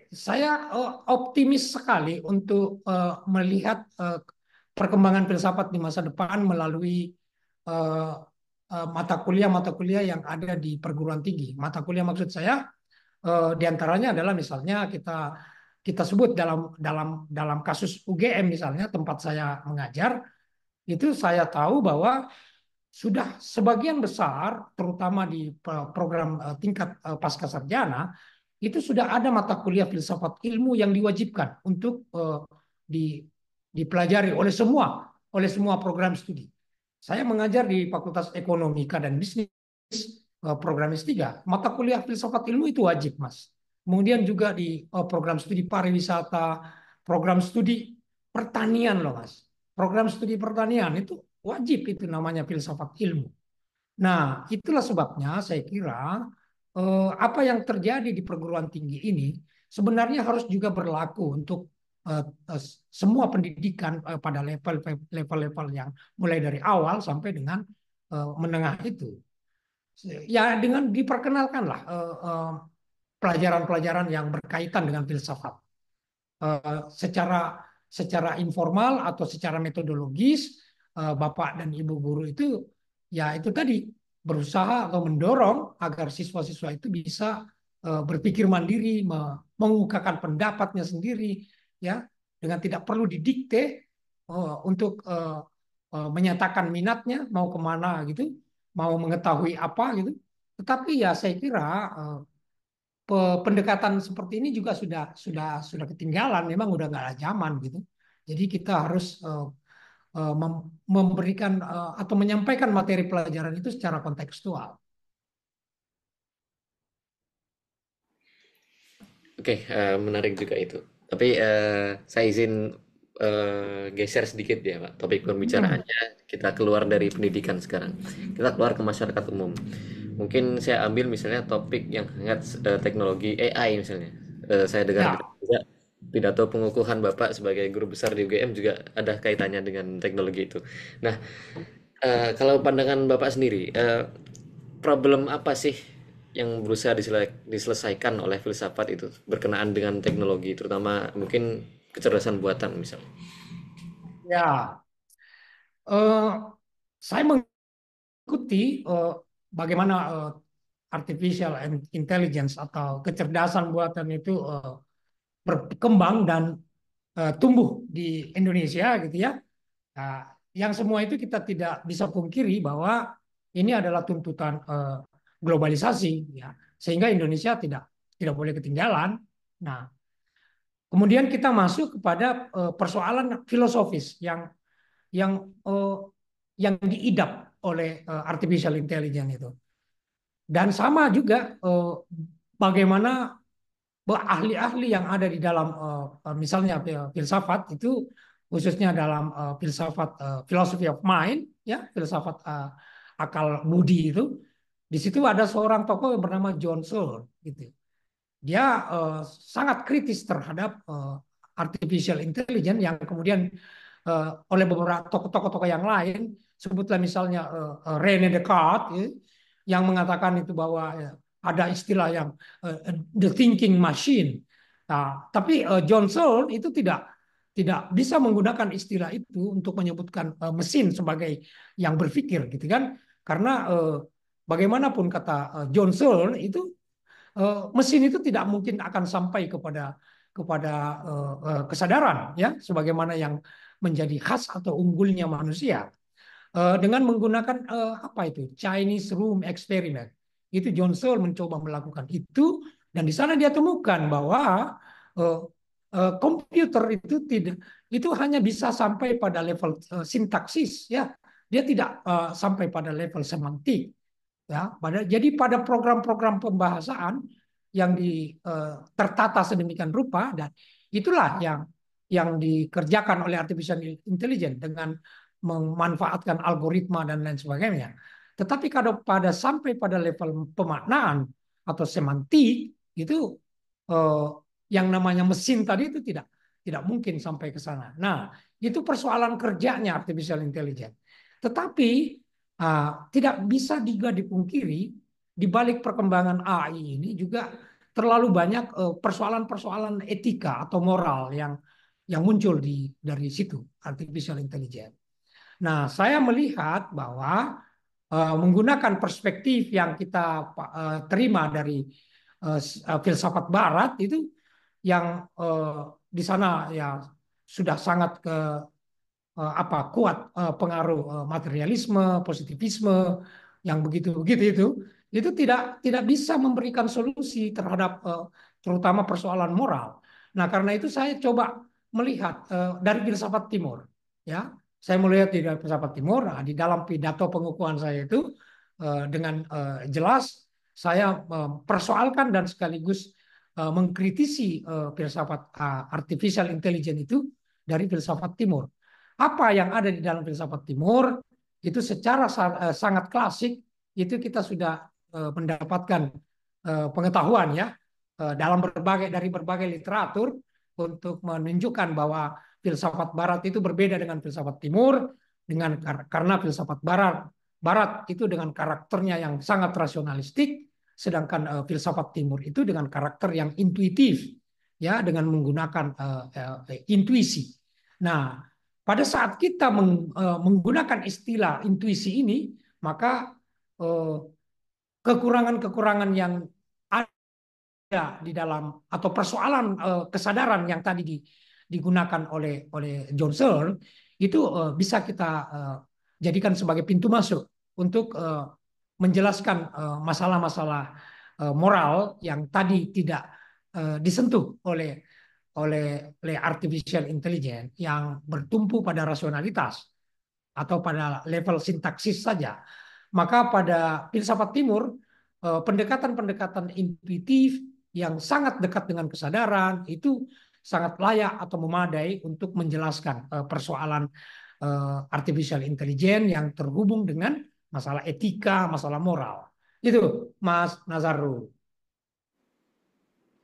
saya optimis sekali untuk melihat perkembangan filsafat di masa depan melalui eh, mata kuliah yang ada di perguruan tinggi. Mata kuliah maksud saya diantaranya adalah misalnya kita kita sebut dalam kasus UGM misalnya tempat saya mengajar itu saya tahu bahwa sudah sebagian besar terutama di program tingkat pasca sarjana itu sudah ada mata kuliah filsafat ilmu yang diwajibkan untuk dipelajari oleh semua program studi. Saya mengajar di Fakultas Ekonomika dan Bisnis program S3. Mata kuliah filsafat ilmu itu wajib, Mas. Kemudian juga di program studi pariwisata, program studi pertanian loh, Mas. Program studi pertanian itu wajib itu namanya filsafat ilmu. Nah, itulah sebabnya saya kira apa yang terjadi di perguruan tinggi ini sebenarnya harus juga berlaku untuk eh, eh, semua pendidikan pada level-level yang mulai dari awal sampai dengan menengah itu. Ya, dengan diperkenalkanlah pelajaran-pelajaran yang berkaitan dengan filsafat secara secara informal atau secara metodologis Bapak dan Ibu guru itu ya itu tadi berusaha atau mendorong agar siswa-siswa itu bisa berpikir mandiri, mengungkapkan pendapatnya sendiri ya dengan tidak perlu didikte untuk menyatakan minatnya mau kemana gitu, mau mengetahui apa gitu. Tetapi ya saya kira eh, pendekatan seperti ini juga sudah ketinggalan, memang udah nggak ada zaman gitu. Jadi kita harus memberikan atau menyampaikan materi pelajaran itu secara kontekstual. Oke, menarik juga itu. Tapi saya izin geser sedikit ya, Pak. Topik Hmm. pembicaraannya kita keluar dari pendidikan sekarang. Kita keluar ke masyarakat umum. Mungkin saya ambil misalnya topik yang hangat teknologi AI misalnya. Saya dengar Ya, juga pidato pengukuhan Bapak sebagai guru besar di UGM juga ada kaitannya dengan teknologi itu. Nah, kalau pandangan Bapak sendiri, problem apa sih yang berusaha diselesaikan oleh filsafat itu berkenaan dengan teknologi, terutama mungkin kecerdasan buatan misalnya? ya. Eh, saya mengikuti bagaimana artificial intelligence atau kecerdasan buatan itu berkembang dan tumbuh di Indonesia gitu ya. Nah, yang semua itu kita tidak bisa pungkiri bahwa ini adalah tuntutan globalisasi ya, sehingga Indonesia tidak tidak boleh ketinggalan. Nah, kemudian kita masuk kepada persoalan filosofis yang yang diidap oleh artificial intelligence itu. Dan sama juga bagaimana ahli-ahli yang ada di dalam misalnya filsafat itu khususnya dalam filsafat philosophy of mind ya filsafat akal budi itu di situ ada seorang tokoh yang bernama John Searle gitu. Dia sangat kritis terhadap artificial intelligence yang kemudian oleh beberapa tokoh-tokoh yang lain, sebutlah misalnya René Descartes ya, yang mengatakan itu bahwa ada istilah yang the thinking machine. Nah, tapi John Searle itu tidak bisa menggunakan istilah itu untuk menyebutkan mesin sebagai yang berpikir gitu kan, karena bagaimanapun kata John Searle itu mesin itu tidak mungkin akan sampai kepada kepada kesadaran ya sebagaimana yang menjadi khas atau unggulnya manusia. Dengan menggunakan apa itu Chinese Room Experiment. Itu John Searle mencoba melakukan itu dan di sana dia temukan bahwa uh, komputer itu tidak itu hanya bisa sampai pada level sintaksis ya. Dia tidak sampai pada level semantik ya. Jadi pada program-program pembahasaan yang tertata sedemikian rupa dan itulah yang dikerjakan oleh artificial intelligence dengan memanfaatkan algoritma dan lain sebagainya. Tetapi kalau sampai pada level pemaknaan atau semantik itu eh, yang namanya mesin tadi itu tidak mungkin sampai ke sana. Nah, itu persoalan kerjanya artificial intelligence. Tetapi tidak bisa juga dipungkiri di balik perkembangan AI ini juga terlalu banyak persoalan-persoalan etika atau moral yang muncul dari situ artificial intelligence. Nah, saya melihat bahwa menggunakan perspektif yang kita terima dari filsafat Barat itu yang di sana ya sudah sangat apa kuat pengaruh materialisme, positivisme yang begitu-begitu itu tidak bisa memberikan solusi terhadap terutama persoalan moral. Nah, karena itu saya coba melihat dari filsafat timur ya. Saya melihat di dalam filsafat timur, nah, di dalam pidato pengukuhan saya itu dengan jelas saya persoalkan dan sekaligus mengkritisi filsafat artificial intelligence itu dari filsafat timur apa yang ada di dalam filsafat timur itu secara sangat klasik itu kita sudah mendapatkan pengetahuan ya dalam dari berbagai literatur untuk menunjukkan bahwa filsafat barat itu berbeda dengan filsafat timur dengan karena filsafat barat itu dengan karakternya yang sangat rasionalistik sedangkan filsafat timur itu dengan karakter yang intuitif ya dengan menggunakan intuisi. Nah, pada saat kita menggunakan istilah intuisi ini, maka eh, kekurangan-kekurangan yang ada di dalam atau persoalan kesadaran yang tadi digunakan oleh John Searle itu bisa kita jadikan sebagai pintu masuk untuk menjelaskan masalah-masalah moral yang tadi tidak disentuh oleh artificial intelligence yang bertumpu pada rasionalitas atau pada level sintaksis saja. Maka pada filsafat timur pendekatan-pendekatan intuitif yang sangat dekat dengan kesadaran itu sangat layak atau memadai untuk menjelaskan persoalan artificial intelligence yang terhubung dengan masalah etika, masalah moral. Itu, Mas Nazarul.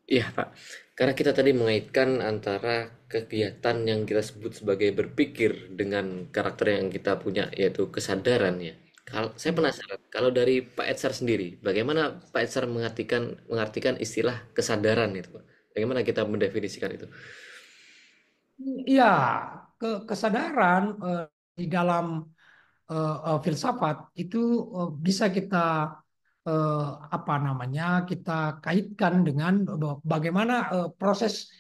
Iya, Pak. Karena kita tadi mengaitkan antara kegiatan yang kita sebut sebagai berpikir dengan karakter yang kita punya, yaitu kesadaran ya. Kalau saya penasaran, kalau dari Pak Edzar sendiri, bagaimana Pak Edzar mengartikan istilah kesadaran itu, Pak? Bagaimana kita mendefinisikan itu? Iya, kesadaran di dalam filsafat itu bisa kita eh, apa namanya kita kaitkan dengan bagaimana proses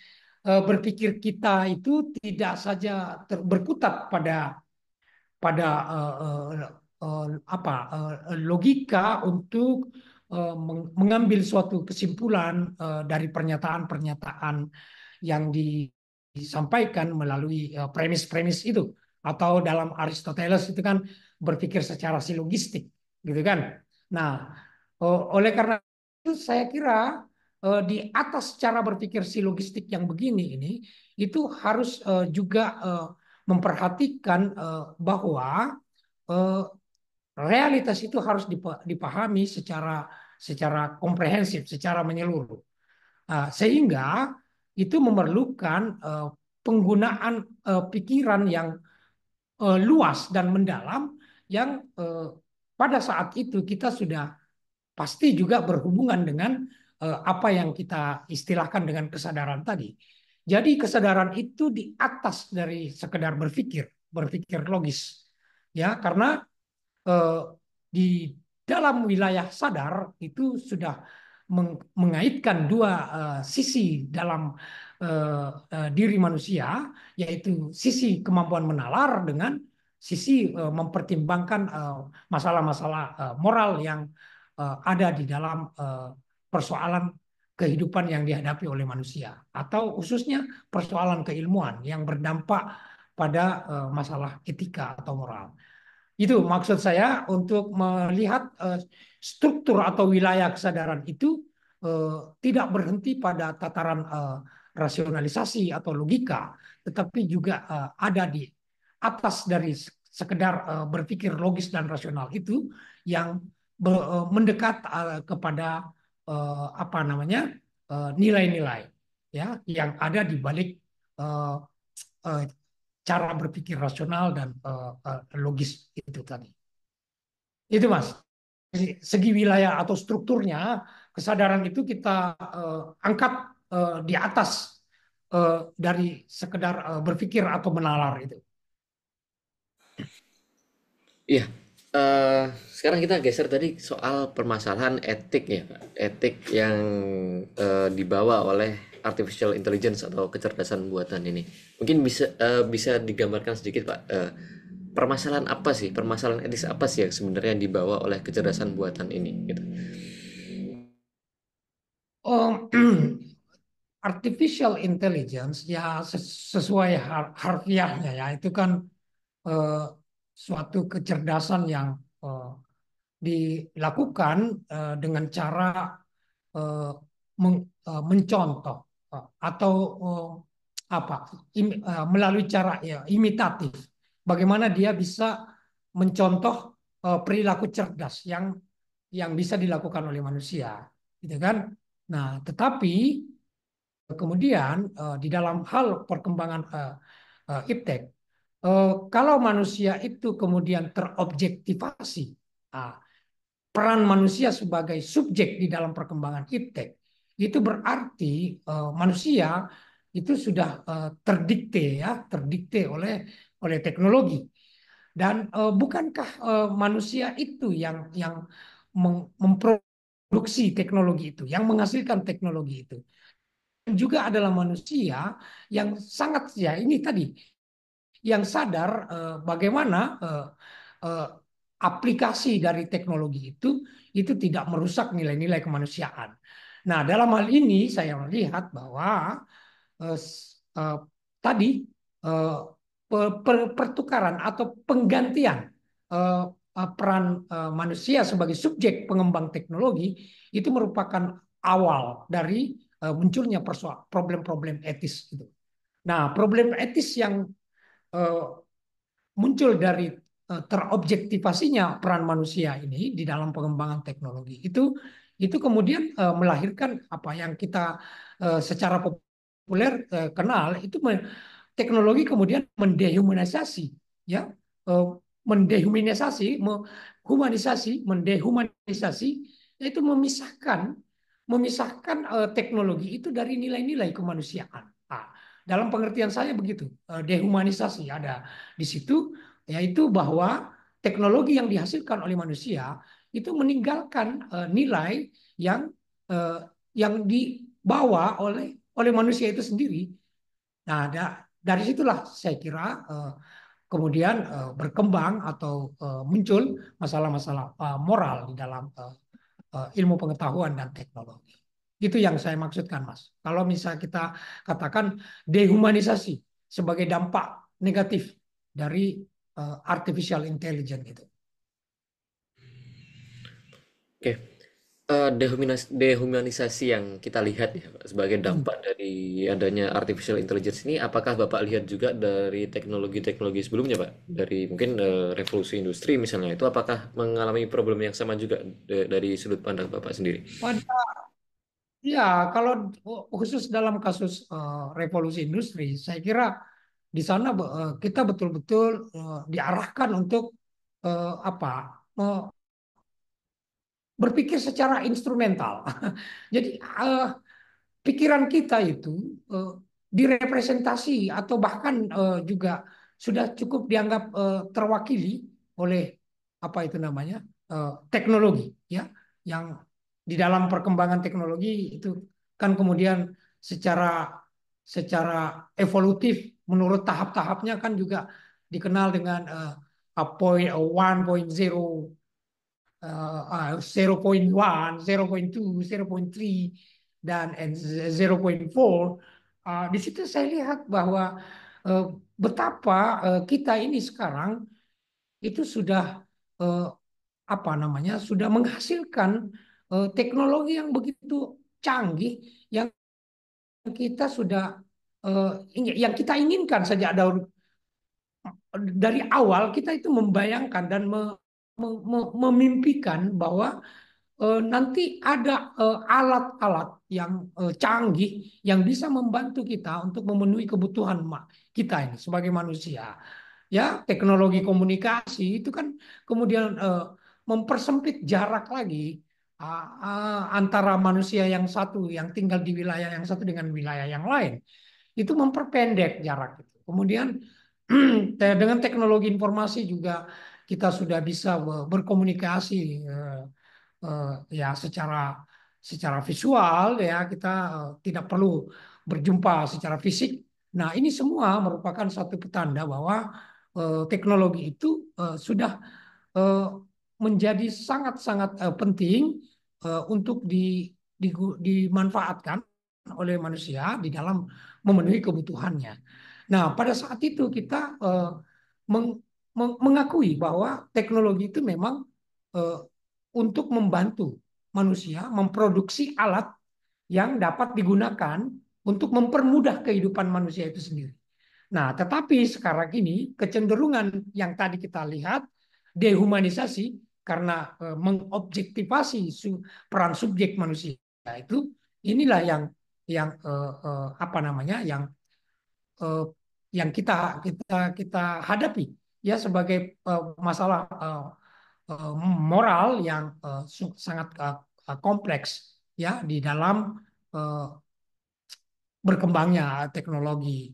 berpikir kita itu tidak saja berkutat pada pada apa logika untuk mengambil suatu kesimpulan dari pernyataan-pernyataan yang disampaikan melalui premis-premis itu, atau dalam Aristoteles itu kan berpikir secara silogistik gitu kan. Nah, oleh karena itu saya kira di atas cara berpikir silogistik yang begini ini itu harus juga memperhatikan bahwa eh, realitas itu harus dipahami secara secara komprehensif, secara menyeluruh. Sehingga itu memerlukan penggunaan pikiran yang luas dan mendalam yang pada saat itu kita sudah pasti juga berhubungan dengan apa yang kita istilahkan dengan kesadaran tadi. Jadi kesadaran itu di atas dari sekedar berpikir, berpikir logis. Ya, karena eh, di dalam wilayah sadar itu sudah mengaitkan dua sisi dalam diri manusia, yaitu sisi kemampuan menalar dengan sisi mempertimbangkan masalah-masalah moral yang ada di dalam persoalan kehidupan yang dihadapi oleh manusia, atau khususnya persoalan keilmuan yang berdampak pada masalah etika atau moral. Itu maksud saya untuk melihat struktur atau wilayah kesadaran itu tidak berhenti pada tataran rasionalisasi atau logika, tetapi juga ada di atas dari sekedar berpikir logis dan rasional itu yang mendekat kepada apa namanya nilai-nilai ya yang ada di balik uh, uh, cara berpikir rasional dan logis itu tadi. Itu Mas. Segi wilayah atau strukturnya kesadaran itu kita angkat di atas dari sekedar berpikir atau menalar itu. Iya, sekarang kita geser tadi soal permasalahan etik ya, Pak. Etik yang dibawa oleh artificial intelligence atau kecerdasan buatan ini. Mungkin bisa digambarkan sedikit, Pak. Permasalahan apa sih? Permasalahan etis apa sih yang sebenarnya dibawa oleh kecerdasan buatan ini? Gitu. Oh, artificial intelligence ya sesuai harfiahnya ya itu kan eh, suatu kecerdasan yang eh, dilakukan dengan cara eh, mencontoh atau apa melalui cara ya imitatif. Bagaimana dia bisa mencontoh perilaku cerdas yang bisa dilakukan oleh manusia, gitu kan? Nah, tetapi kemudian di dalam hal perkembangan iptek, kalau manusia itu kemudian terobjektivasi, ah, peran manusia sebagai subjek di dalam perkembangan iptek, itu berarti manusia itu sudah terdikte ya, terdikte oleh teknologi. Dan bukankah manusia itu yang memproduksi teknologi itu, yang menghasilkan teknologi itu? Juga adalah manusia yang sangat ya ini tadi yang sadar bagaimana eh, aplikasi dari teknologi itu tidak merusak nilai-nilai kemanusiaan. Nah, dalam hal ini saya melihat bahwa eh, eh, tadi eh, pertukaran atau penggantian peran manusia sebagai subjek pengembang teknologi itu merupakan awal dari munculnya problem-problem etis itu. Nah, problem etis yang eh, muncul dari terobjektivasinya peran manusia ini di dalam pengembangan teknologi itu kemudian melahirkan apa yang kita secara populer kenal itu teknologi kemudian mendehumanisasi ya eh, mendehumanisasi humanisasi mendehumanisasi yaitu memisahkan teknologi itu dari nilai-nilai kemanusiaan. Nah, dalam pengertian saya begitu, dehumanisasi ada di situ, yaitu bahwa teknologi yang dihasilkan oleh manusia itu meninggalkan nilai yang eh, yang dibawa oleh manusia itu sendiri. Nah, dari situlah saya kira kemudian berkembang atau muncul masalah-masalah moral di dalam ilmu pengetahuan dan teknologi. Itu yang saya maksudkan, Mas. Kalau misalnya kita katakan dehumanisasi sebagai dampak negatif dari artificial intelligence itu. Oke. Dehumanisasi yang kita lihat ya Pak, sebagai Hmm. dampak dari adanya artificial intelligence ini, apakah Bapak lihat juga dari teknologi-teknologi sebelumnya, Pak? Dari mungkin revolusi industri misalnya, itu apakah mengalami problem yang sama juga dari sudut pandang Bapak sendiri? Pada ya kalau khusus dalam kasus revolusi industri, saya kira di sana kita betul-betul diarahkan untuk apa? Berpikir secara instrumental. Jadi pikiran kita itu direpresentasi atau bahkan juga sudah cukup dianggap terwakili oleh apa itu namanya teknologi ya yang di dalam perkembangan teknologi itu kan kemudian secara secara evolutif menurut tahap-tahapnya kan juga dikenal dengan 1.0, 0.1, 0.2, 0.3, dan 0.4. Di situ saya lihat bahwa betapa kita ini sekarang itu sudah eh, apa namanya sudah menghasilkan teknologi yang begitu canggih yang kita sudah yang kita inginkan sejak dari awal kita itu membayangkan dan memimpikan bahwa nanti ada alat-alat yang canggih yang bisa membantu kita untuk memenuhi kebutuhan kita ini sebagai manusia. Ya, teknologi komunikasi itu kan kemudian mempersempit jarak lagi antara manusia yang satu yang tinggal di wilayah yang satu dengan wilayah yang lain. Itu memperpendek jarak itu. Kemudian dengan teknologi informasi juga kita sudah bisa berkomunikasi ya secara visual ya kita tidak perlu berjumpa secara fisik. Nah, ini semua merupakan satu petanda bahwa teknologi itu sudah eh, menjadi sangat-sangat penting untuk dimanfaatkan oleh manusia di dalam memenuhi kebutuhannya. Nah, pada saat itu kita mengakui bahwa teknologi itu memang eh, untuk membantu manusia memproduksi alat yang dapat digunakan untuk mempermudah kehidupan manusia itu sendiri. Nah, tetapi sekarang ini kecenderungan yang tadi kita lihat dehumanisasi karena mengobjektivasi peran subjek manusia itu inilah yang apa namanya eh, yang kita hadapi ya sebagai masalah moral yang sangat kompleks ya di dalam eh, berkembangnya teknologi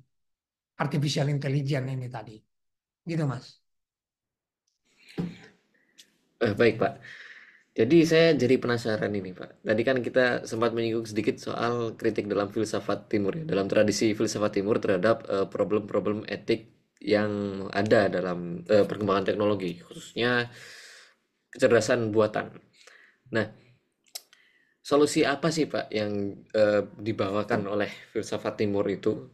artificial intelligence ini tadi. Gitu, Mas. Baik, Pak. Jadi saya jadi penasaran ini, Pak. Tadi kan kita sempat menyinggung sedikit soal kritik dalam filsafat timur ya, dalam tradisi filsafat timur terhadap problem-problem etik yang ada dalam perkembangan teknologi, khususnya kecerdasan buatan. Nah, solusi apa sih Pak yang dibawakan oleh filsafat timur itu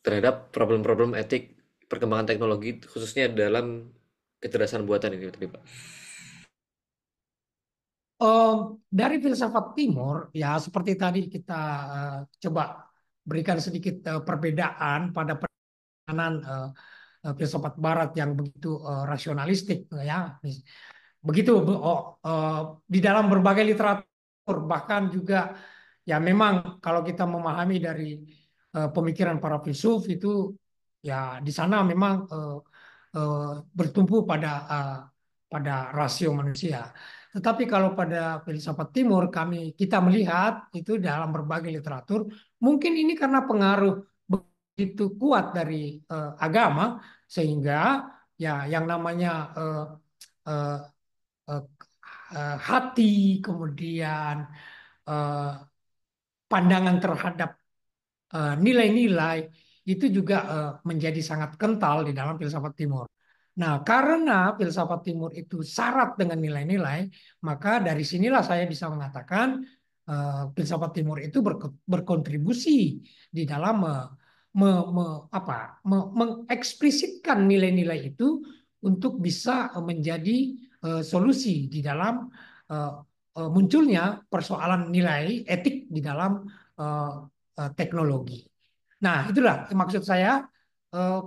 terhadap problem-problem etik perkembangan teknologi khususnya dalam kecerdasan buatan ini tadi Pak? Em, dari filsafat Timur, ya seperti tadi kita coba berikan sedikit perbedaan pada penanganan filsafat Barat yang begitu rasionalistik, ya. Begitu di dalam berbagai literatur, bahkan juga ya memang kalau kita memahami dari pemikiran para filsuf itu, ya di sana memang bertumpu pada rasio manusia. Tetapi kalau pada filsafat Timur kita melihat itu dalam berbagai literatur, mungkin ini karena pengaruh begitu kuat dari agama, sehingga ya yang namanya eh, eh, hati, kemudian eh, pandangan terhadap nilai-nilai itu juga menjadi sangat kental di dalam filsafat Timur. Nah, karena filsafat Timur itu syarat dengan nilai-nilai, maka dari sinilah saya bisa mengatakan filsafat Timur itu berkontribusi di dalam mengeksplisitkan nilai-nilai itu untuk bisa menjadi solusi di dalam eh, munculnya persoalan nilai etik di dalam eh, teknologi. Nah, itulah maksud saya eh,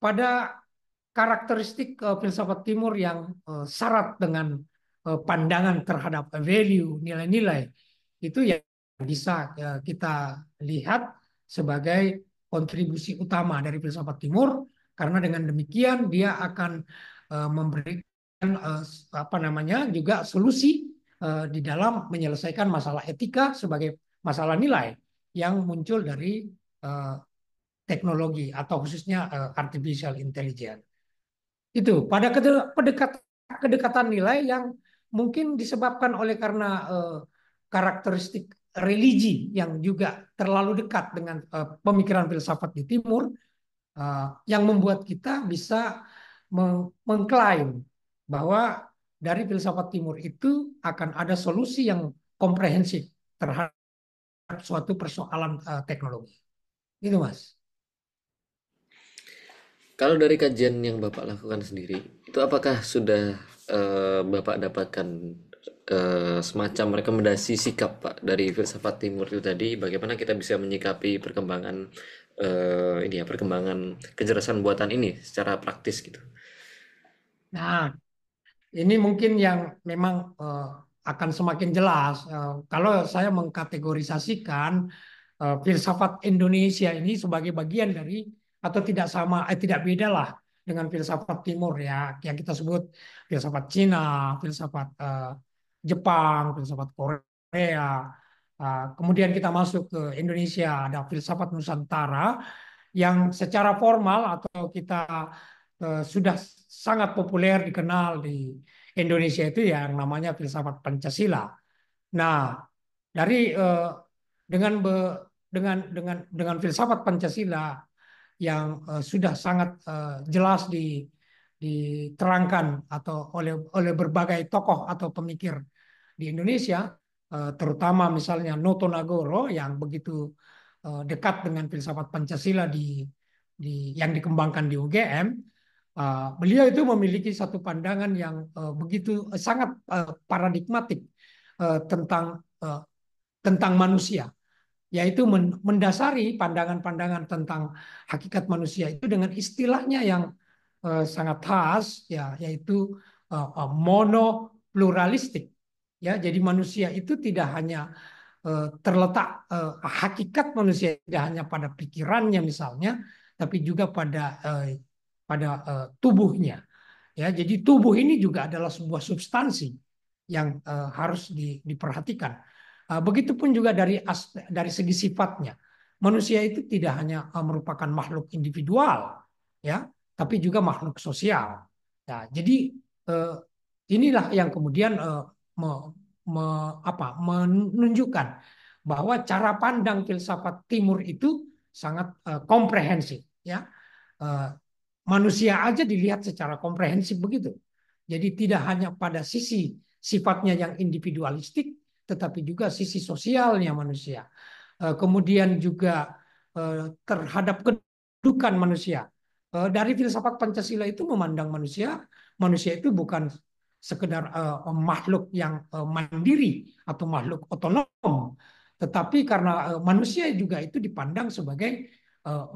pada karakteristik filsafat Timur yang syarat dengan pandangan terhadap value, nilai-nilai, itu yang bisa kita lihat sebagai kontribusi utama dari filsafat Timur, karena dengan demikian dia akan memberikan apa namanya juga solusi di dalam menyelesaikan masalah etika sebagai masalah nilai yang muncul dari eh, teknologi atau khususnya artificial intelligence. Itu pada kedekatan nilai yang mungkin disebabkan oleh karena karakteristik religi yang juga terlalu dekat dengan pemikiran filsafat di Timur, yang membuat kita bisa mengklaim bahwa dari filsafat Timur itu akan ada solusi yang komprehensif terhadap suatu persoalan teknologi. Itu, Mas. Kalau dari kajian yang Bapak lakukan sendiri, itu apakah sudah Bapak dapatkan semacam rekomendasi sikap Pak dari filsafat Timur itu tadi, bagaimana kita bisa menyikapi perkembangan ini ya, perkembangan kecerdasan buatan ini secara praktis gitu. Nah, ini mungkin yang memang akan semakin jelas. Kalau saya mengkategorisasikan filsafat Indonesia ini sebagai bagian dari atau tidak sama, tidak beda lah dengan filsafat Timur, ya, yang kita sebut filsafat Cina, filsafat Jepang, filsafat Korea. Kemudian kita masuk ke Indonesia, ada filsafat Nusantara yang secara formal atau kita sudah sangat populer dikenal di Indonesia itu yang namanya filsafat Pancasila. Nah, dari dengan dengan filsafat Pancasila yang sudah sangat jelas diterangkan atau oleh berbagai tokoh atau pemikir di Indonesia, terutama misalnya Noto Nagoro yang begitu dekat dengan filsafat Pancasila yang dikembangkan di UGM. Beliau itu memiliki satu pandangan yang begitu sangat paradigmatik tentang uh, tentang manusia, yaitu mendasari pandangan-pandangan tentang hakikat manusia itu dengan istilahnya yang sangat khas, ya, yaitu monopluralistik. Ya, jadi manusia itu tidak hanya terletak hakikat manusia tidak hanya pada pikirannya misalnya, tapi juga pada tubuhnya. Ya, jadi tubuh ini juga adalah sebuah substansi yang harus diperhatikan. Begitupun juga dari segi sifatnya. Manusia itu tidak hanya merupakan makhluk individual, ya, tapi juga makhluk sosial. Nah, jadi eh, inilah yang kemudian menunjukkan bahwa cara pandang filsafat Timur itu sangat komprehensif, ya. Eh, Manusia aja dilihat secara komprehensif begitu. Jadi tidak hanya pada sisi sifatnya yang individualistik, tetapi juga sisi sosialnya manusia. Kemudian juga terhadap kedudukan manusia. Dari filsafat Pancasila itu memandang manusia, manusia itu bukan sekedar makhluk yang mandiri atau makhluk otonom, tetapi karena manusia juga itu dipandang sebagai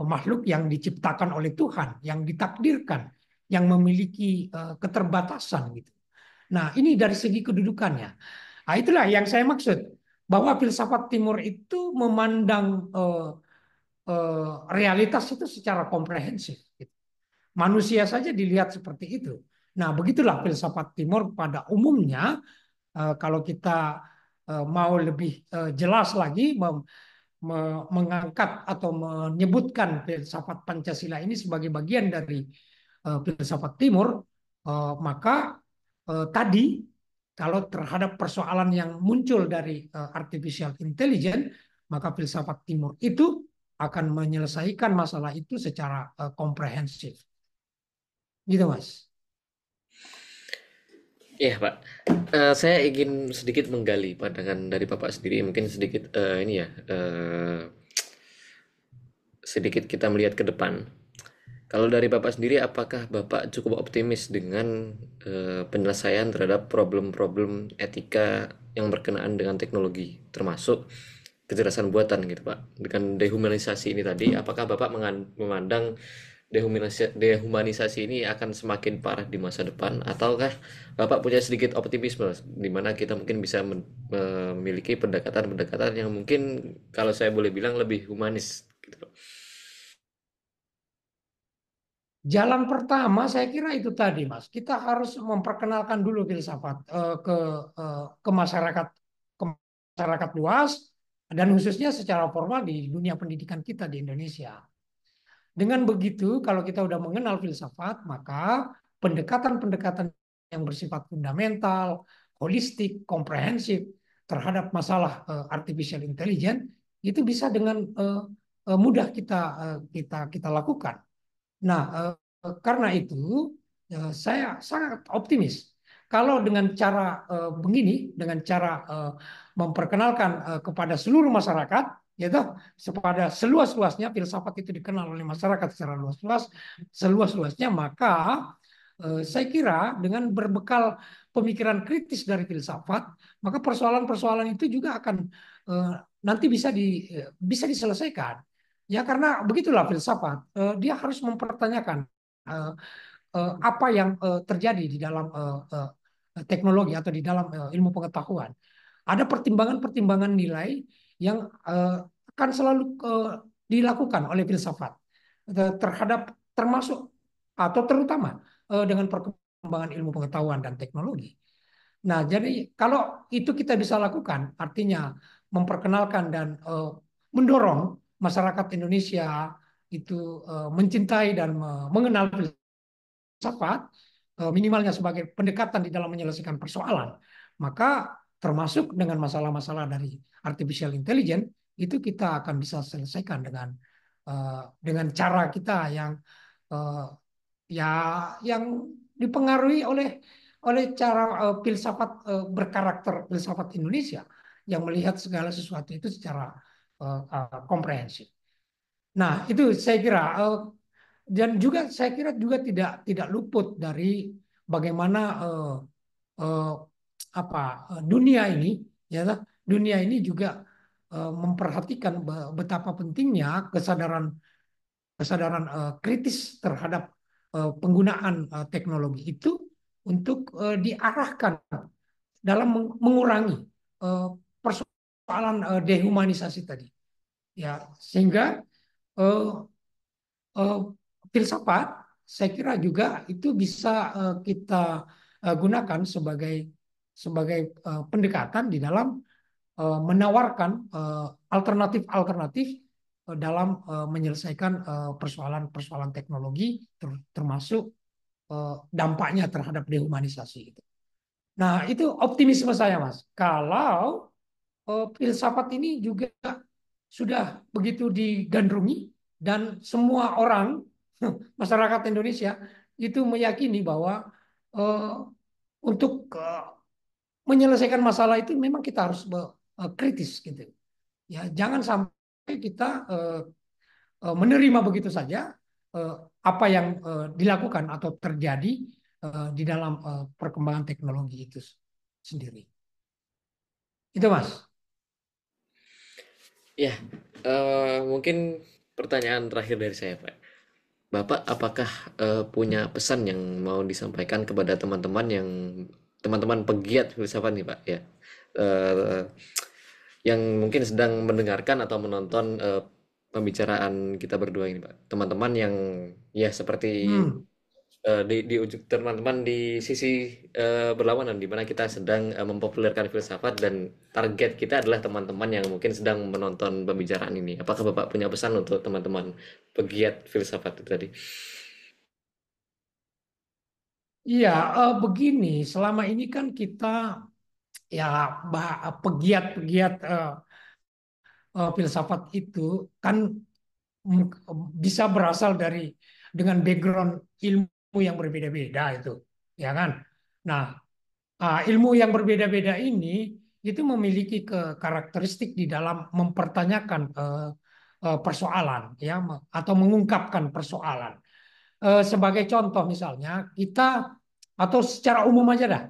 makhluk yang diciptakan oleh Tuhan, yang ditakdirkan, yang memiliki keterbatasan gitu. Nah, ini dari segi kedudukannya. Nah, itulah yang saya maksud bahwa filsafat Timur itu memandang realitas itu secara komprehensif. Gitu. Manusia saja dilihat seperti itu. Nah, begitulah filsafat Timur pada umumnya. Kalau kita mau lebih jelas lagi mengangkat atau menyebutkan filsafat Pancasila ini sebagai bagian dari filsafat Timur, maka tadi kalau terhadap persoalan yang muncul dari artificial intelligence, maka filsafat Timur itu akan menyelesaikan masalah itu secara komprehensif. Gitu, Mas. Iya, Pak. Saya ingin sedikit menggali pandangan dari Bapak sendiri, mungkin sedikit ini ya, sedikit kita melihat ke depan. Kalau dari Bapak sendiri, apakah Bapak cukup optimis dengan penyelesaian terhadap problem-problem etika yang berkenaan dengan teknologi, termasuk kecerdasan buatan gitu, Pak? Dengan dehumanisasi ini tadi, apakah Bapak memandang dehumanisasi ini akan semakin parah di masa depan, ataukah Bapak punya sedikit optimisme di mana kita mungkin bisa memiliki pendekatan-pendekatan yang mungkin kalau saya boleh bilang lebih humanis gitu, Pak? Jalan pertama saya kira itu tadi, Mas. Kita harus memperkenalkan dulu filsafat ke masyarakat, ke masyarakat luas, dan khususnya secara formal di dunia pendidikan kita di Indonesia. Dengan begitu, kalau kita sudah mengenal filsafat, maka pendekatan-pendekatan yang bersifat fundamental, holistik, komprehensif terhadap masalah artificial intelligence itu bisa dengan mudah kita lakukan. Nah, karena itu saya sangat optimis kalau dengan cara begini, dengan cara memperkenalkan kepada seluruh masyarakat, yaitu kepada seluas-luasnya filsafat itu dikenal oleh masyarakat secara luas-luas, seluas-luasnya, maka saya kira dengan berbekal pemikiran kritis dari filsafat, maka persoalan-persoalan itu juga akan eh, nanti bisa diselesaikan. Ya karena begitulah filsafat, dia harus mempertanyakan eh, apa yang terjadi di dalam teknologi atau di dalam ilmu pengetahuan. Ada pertimbangan-pertimbangan nilai yang akan selalu dilakukan oleh filsafat terhadap termasuk atau terutama dengan perkembangan ilmu pengetahuan dan teknologi. Nah, jadi kalau itu kita bisa lakukan, artinya memperkenalkan dan mendorong masyarakat Indonesia itu mencintai dan mengenal filsafat, minimalnya sebagai pendekatan di dalam menyelesaikan persoalan, maka termasuk dengan masalah-masalah dari artificial intelligence itu kita akan bisa selesaikan dengan cara kita yang eh, ya yang dipengaruhi oleh cara filsafat berkarakter filsafat Indonesia yang melihat segala sesuatu itu secara komprehensif. Nah, itu saya kira dan juga saya kira juga tidak luput dari bagaimana eh, apa dunia ini ya dunia ini juga memperhatikan betapa pentingnya kesadaran kesadaran kritis terhadap penggunaan teknologi itu untuk diarahkan dalam mengurangi eh, persoalan dehumanisasi tadi ya sehingga eh, eh, filsafat saya kira juga itu bisa kita gunakan sebagai sebagai pendekatan di dalam menawarkan alternatif-alternatif dalam menyelesaikan persoalan-persoalan teknologi termasuk dampaknya terhadap dehumanisasi itu. Nah, itu optimisme saya, Mas. Kalau filsafat ini juga sudah begitu digandrungi dan semua orang masyarakat Indonesia itu meyakini bahwa uh, untuk menyelesaikan masalah itu memang kita harus kritis gitu. Ya, jangan sampai kita menerima begitu saja apa yang dilakukan atau terjadi di dalam perkembangan teknologi itu sendiri. Itu Mas. Ya, mungkin pertanyaan terakhir dari saya, Pak. Bapak apakah punya pesan yang mau disampaikan kepada teman-teman pegiat filsafat nih, Pak? Ya, Eh, yang mungkin sedang mendengarkan atau menonton pembicaraan kita berdua ini, Pak. Teman-teman yang ya seperti Hmm. di ujung teman-teman di sisi berlawanan di mana kita sedang mempopulerkan filsafat dan target kita adalah teman-teman yang mungkin sedang menonton pembicaraan ini. Apakah Bapak punya pesan untuk teman-teman pegiat filsafat itu tadi? Iya, begini. Selama ini kan kita ya pegiat-pegiat filsafat itu kan mm, bisa berasal dari dengan background ilmu yang berbeda-beda itu, ya kan? Nah, ilmu yang berbeda-beda ini itu memiliki karakteristik di dalam mempertanyakan persoalan, ya, atau mengungkapkan persoalan. Sebagai contoh misalnya kita atau secara umum aja dah,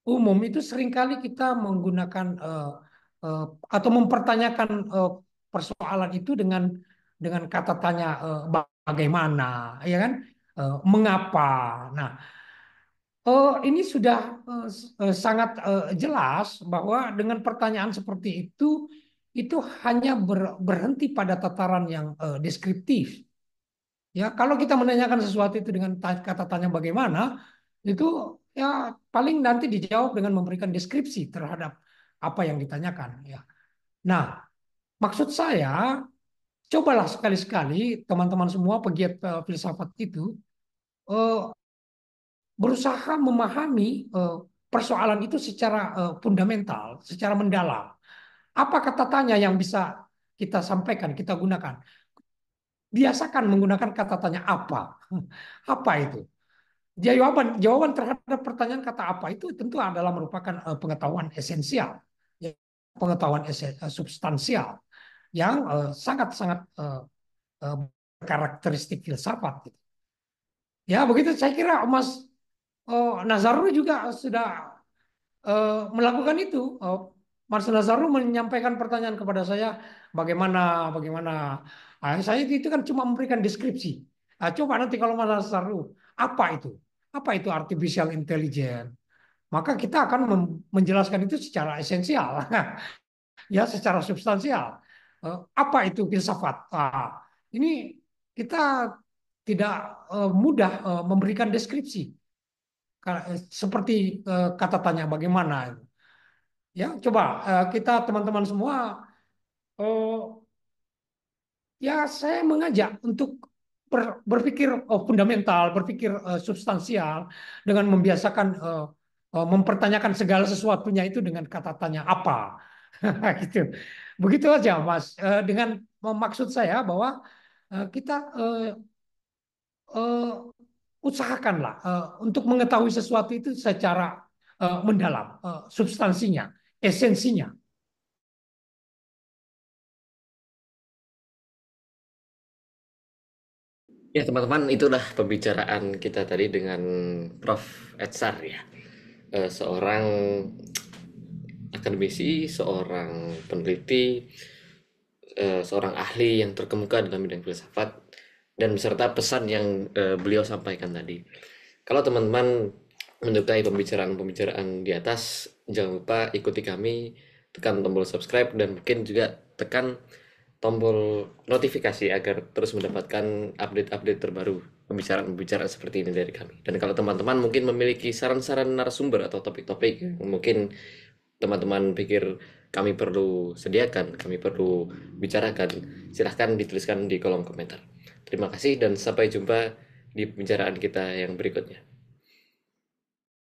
umum itu seringkali kita menggunakan eh, atau mempertanyakan persoalan itu dengan kata tanya bagaimana, ya kan? Mengapa? Nah, ini sudah sangat jelas bahwa dengan pertanyaan seperti itu hanya berhenti pada tataran yang deskriptif. Ya, kalau kita menanyakan sesuatu itu dengan kata tanya bagaimana, itu ya paling nanti dijawab dengan memberikan deskripsi terhadap apa yang ditanyakan. Ya. Nah, maksud saya, cobalah sekali-sekali teman-teman semua pegiat filsafat itu eh, berusaha memahami persoalan itu secara fundamental, secara mendalam. Apa kata tanya yang bisa kita sampaikan, kita gunakan? Biasakan menggunakan kata tanya apa. Apa itu? Jawaban jawaban terhadap pertanyaan kata apa itu tentu adalah merupakan pengetahuan esensial, ya, pengetahuan substansial yang sangat-sangat karakteristik filsafat. Gitu. Ya begitu saya kira Mas Nazarul juga sudah melakukan itu. Mas Nazarul menyampaikan pertanyaan kepada saya, bagaimana, bagaimana. Saya itu kan cuma memberikan deskripsi. Coba nanti kalau Mas Nazarul, apa itu? Apa itu artificial intelligence? Maka kita akan menjelaskan itu secara esensial, ya, secara substansial. Apa itu filsafat? Ini kita tidak mudah memberikan deskripsi seperti kata tanya bagaimana. Ya, coba kita teman-teman semua, oh, ya saya mengajak untuk berpikir fundamental, berpikir substansial dengan membiasakan mempertanyakan segala sesuatunya itu dengan kata tanya apa, gitu. Begitu aja, Mas. Dengan maksud saya bahwa kita eh, usahakanlah untuk mengetahui sesuatu itu secara mendalam, substansinya, esensinya. Ya, teman-teman, itulah pembicaraan kita tadi dengan Prof. Edzar ya. Seorang akademisi, seorang peneliti, seorang ahli yang terkemuka dalam bidang filsafat dan beserta pesan yang beliau sampaikan tadi. Kalau teman-teman menyukai pembicaraan-pembicaraan di atas, jangan lupa ikuti kami, tekan tombol subscribe dan mungkin juga tekan tombol notifikasi agar terus mendapatkan update-update terbaru pembicaraan-pembicaraan seperti ini dari kami. Dan kalau teman-teman mungkin memiliki saran-saran narasumber atau topik-topik yang mungkin teman-teman pikir kami perlu sediakan, kami perlu bicarakan, silahkan dituliskan di kolom komentar. Terima kasih dan sampai jumpa di pembicaraan kita yang berikutnya.